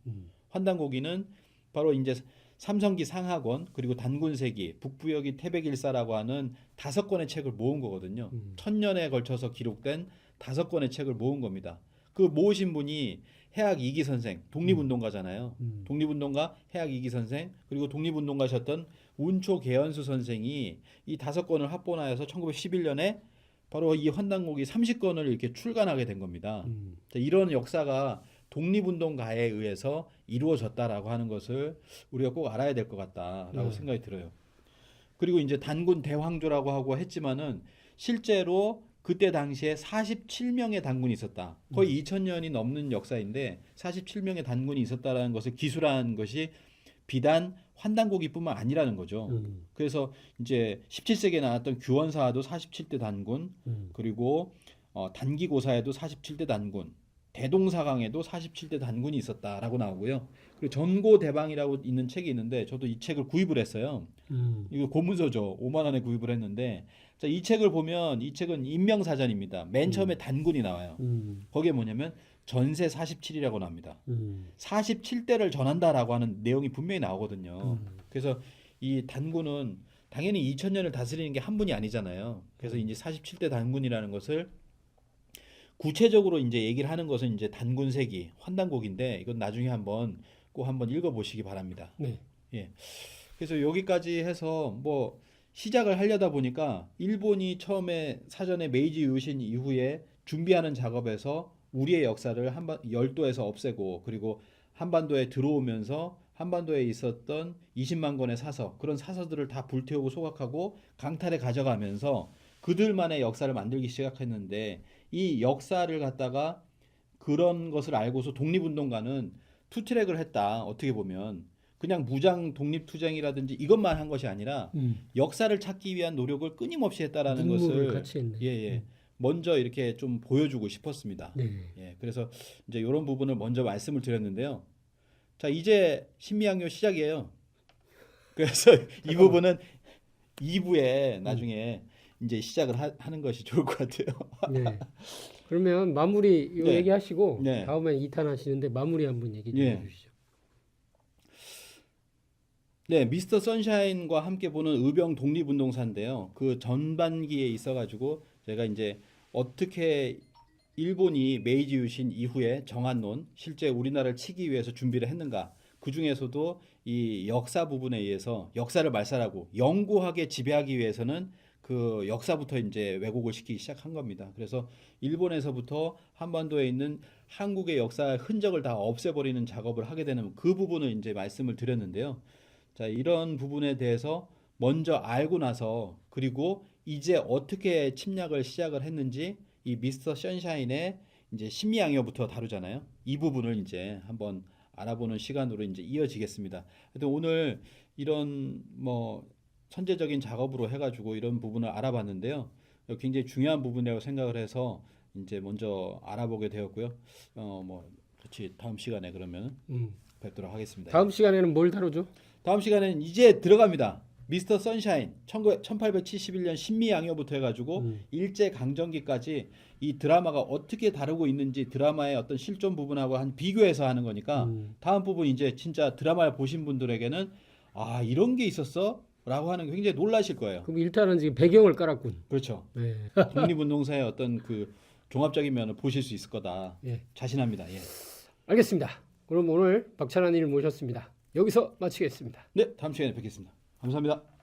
환단고기는 바로 이제 삼성기 상하권 그리고 단군세기 북부여기 태백일사라고 하는 5권의 책을 모은 거거든요. 1000년에 걸쳐서 기록된 5권의 책을 모은 겁니다. 그 모으신 분이 해학 이기 선생, 독립운동가잖아요. 독립운동가 해학 이기 선생 그리고 독립운동가셨던 운초 계연수 선생이 이 5권을 합본하여서 1911년에 바로 이 환단고기 30권을 이렇게 출간하게 된 겁니다. 자, 이런 역사가 독립운동가에 의해서 이루어졌다라고 하는 것을 우리가 꼭 알아야 될 것 같다라고 생각이 들어요. 그리고 이제 단군 대황조라고 하고 했지만은 실제로 그때 당시에 47명의 단군이 있었다. 거의 2000년이 넘는 역사인데 47명의 단군이 있었다라는 것을 기술한 것이 비단 환단고기뿐만 아니라는 거죠. 그래서 이제 17세기에 나왔던 규원사도 47대 단군, 그리고 단기고사에도 47대 단군, 대동사강에도 47대 단군이 있었다라고 나오고요. 그리고 전고대방이라고 있는 책이 있는데 저도 이 책을 구입을 했어요. 이거 고문서죠. 5만 원에 구입을 했는데 자, 이 책을 보면 이 책은 인명사전입니다. 맨 처음에 단군이 나와요. 거기에 뭐냐면 전세 47이라고 나옵니다. 47대를 전한다라고 하는 내용이 분명히 나오거든요. 그래서 이 단군은 당연히 2000년을 다스리는 게 한 분이 아니잖아요. 그래서 이제 47대 단군이라는 것을 구체적으로 이제 얘기를 하는 것은 이제 단군세기, 환단곡인데 이건 나중에 꼭 한번 읽어보시기 바랍니다.
네.
예. 그래서 여기까지 해서 뭐 시작을 하려다 보니까 일본이 처음에 사전에 메이지 유신 이후에 준비하는 작업에서 우리의 역사를 열도에서 없애고 그리고 한반도에 들어오면서 한반도에 있었던 20만 권의 사서 그런 사서들을 다 불태우고 소각하고 강탈에 가져가면서 그들만의 역사를 만들기 시작했는데 이 역사를 갖다가 그런 것을 알고서 독립운동가는 투트랙을 했다. 어떻게 보면 그냥 무장 독립투쟁이라든지 이것만 한 것이 아니라 역사를 찾기 위한 노력을 끊임없이 했다라는 것을
같이 했네.
예. 먼저 이렇게 좀 보여주고 싶었습니다.
네.
예, 그래서 이제 이런 부분을 먼저 말씀을 드렸는데요. 자, 이제 신미양요 시작이에요. 그래서 이 부분은 2부에 나중에 이제 시작을 하는 것이 좋을 것 같아요.
네. 그러면 마무리 요
네.
얘기하시고
네.
다음에 2탄 하시는데 마무리 한번 얘기 좀
예.
해주시죠.
네, 미스터 선샤인과 함께 보는 의병 독립운동사인데요. 그 전반기에 있어가지고 제가 이제 어떻게 일본이 메이지 유신 이후에 정한론 실제 우리나라를 치기 위해서 준비를 했는가. 그 중에서도 이 역사 부분에 의해서 역사를 말살하고 영구하게 지배하기 위해서는 그 역사부터 이제 왜곡을 시키기 시작한 겁니다. 그래서 일본에서부터 한반도에 있는 한국의 역사의 흔적을 다 없애버리는 작업을 하게 되는 그 부분을 이제 말씀을 드렸는데요. 자, 이런 부분에 대해서 먼저 알고 나서 그리고 이제 어떻게 침략을 시작을 했는지 이 미스터 선샤인의 이제 심리양요부터 다루잖아요. 이 부분을 이제 한번 알아보는 시간으로 이제 이어지겠습니다. 하여튼 오늘 이런 뭐 선제적인 작업으로 해가지고 이런 부분을 알아봤는데요. 굉장히 중요한 부분이라고 생각을 해서 이제 먼저 알아보게 되었고요. 뭐 같이 다음 시간에 그러면 뵙도록 하겠습니다.
다음 시간에는 뭘 다루죠?
다음 시간에는 이제 들어갑니다. 미스터 선샤인 1871년 신미양요부터 해가지고 일제강점기까지 이 드라마가 어떻게 다루고 있는지 드라마의 어떤 실존 부분하고 한 비교해서 하는 거니까 다음 부분 이제 진짜 드라마를 보신 분들에게는 아 이런 게 있었어? 라고 하는 게 굉장히 놀라실 거예요.
그럼 일단은 지금 배경을 깔았군.
그렇죠.
네.
독립운동사의 어떤 그 종합적인 면을 보실 수 있을 거다.
예.
자신합니다. 예.
알겠습니다. 그럼 오늘 박찬환님을 모셨습니다. 여기서 마치겠습니다.
네, 다음 시간에 뵙겠습니다. 감사합니다.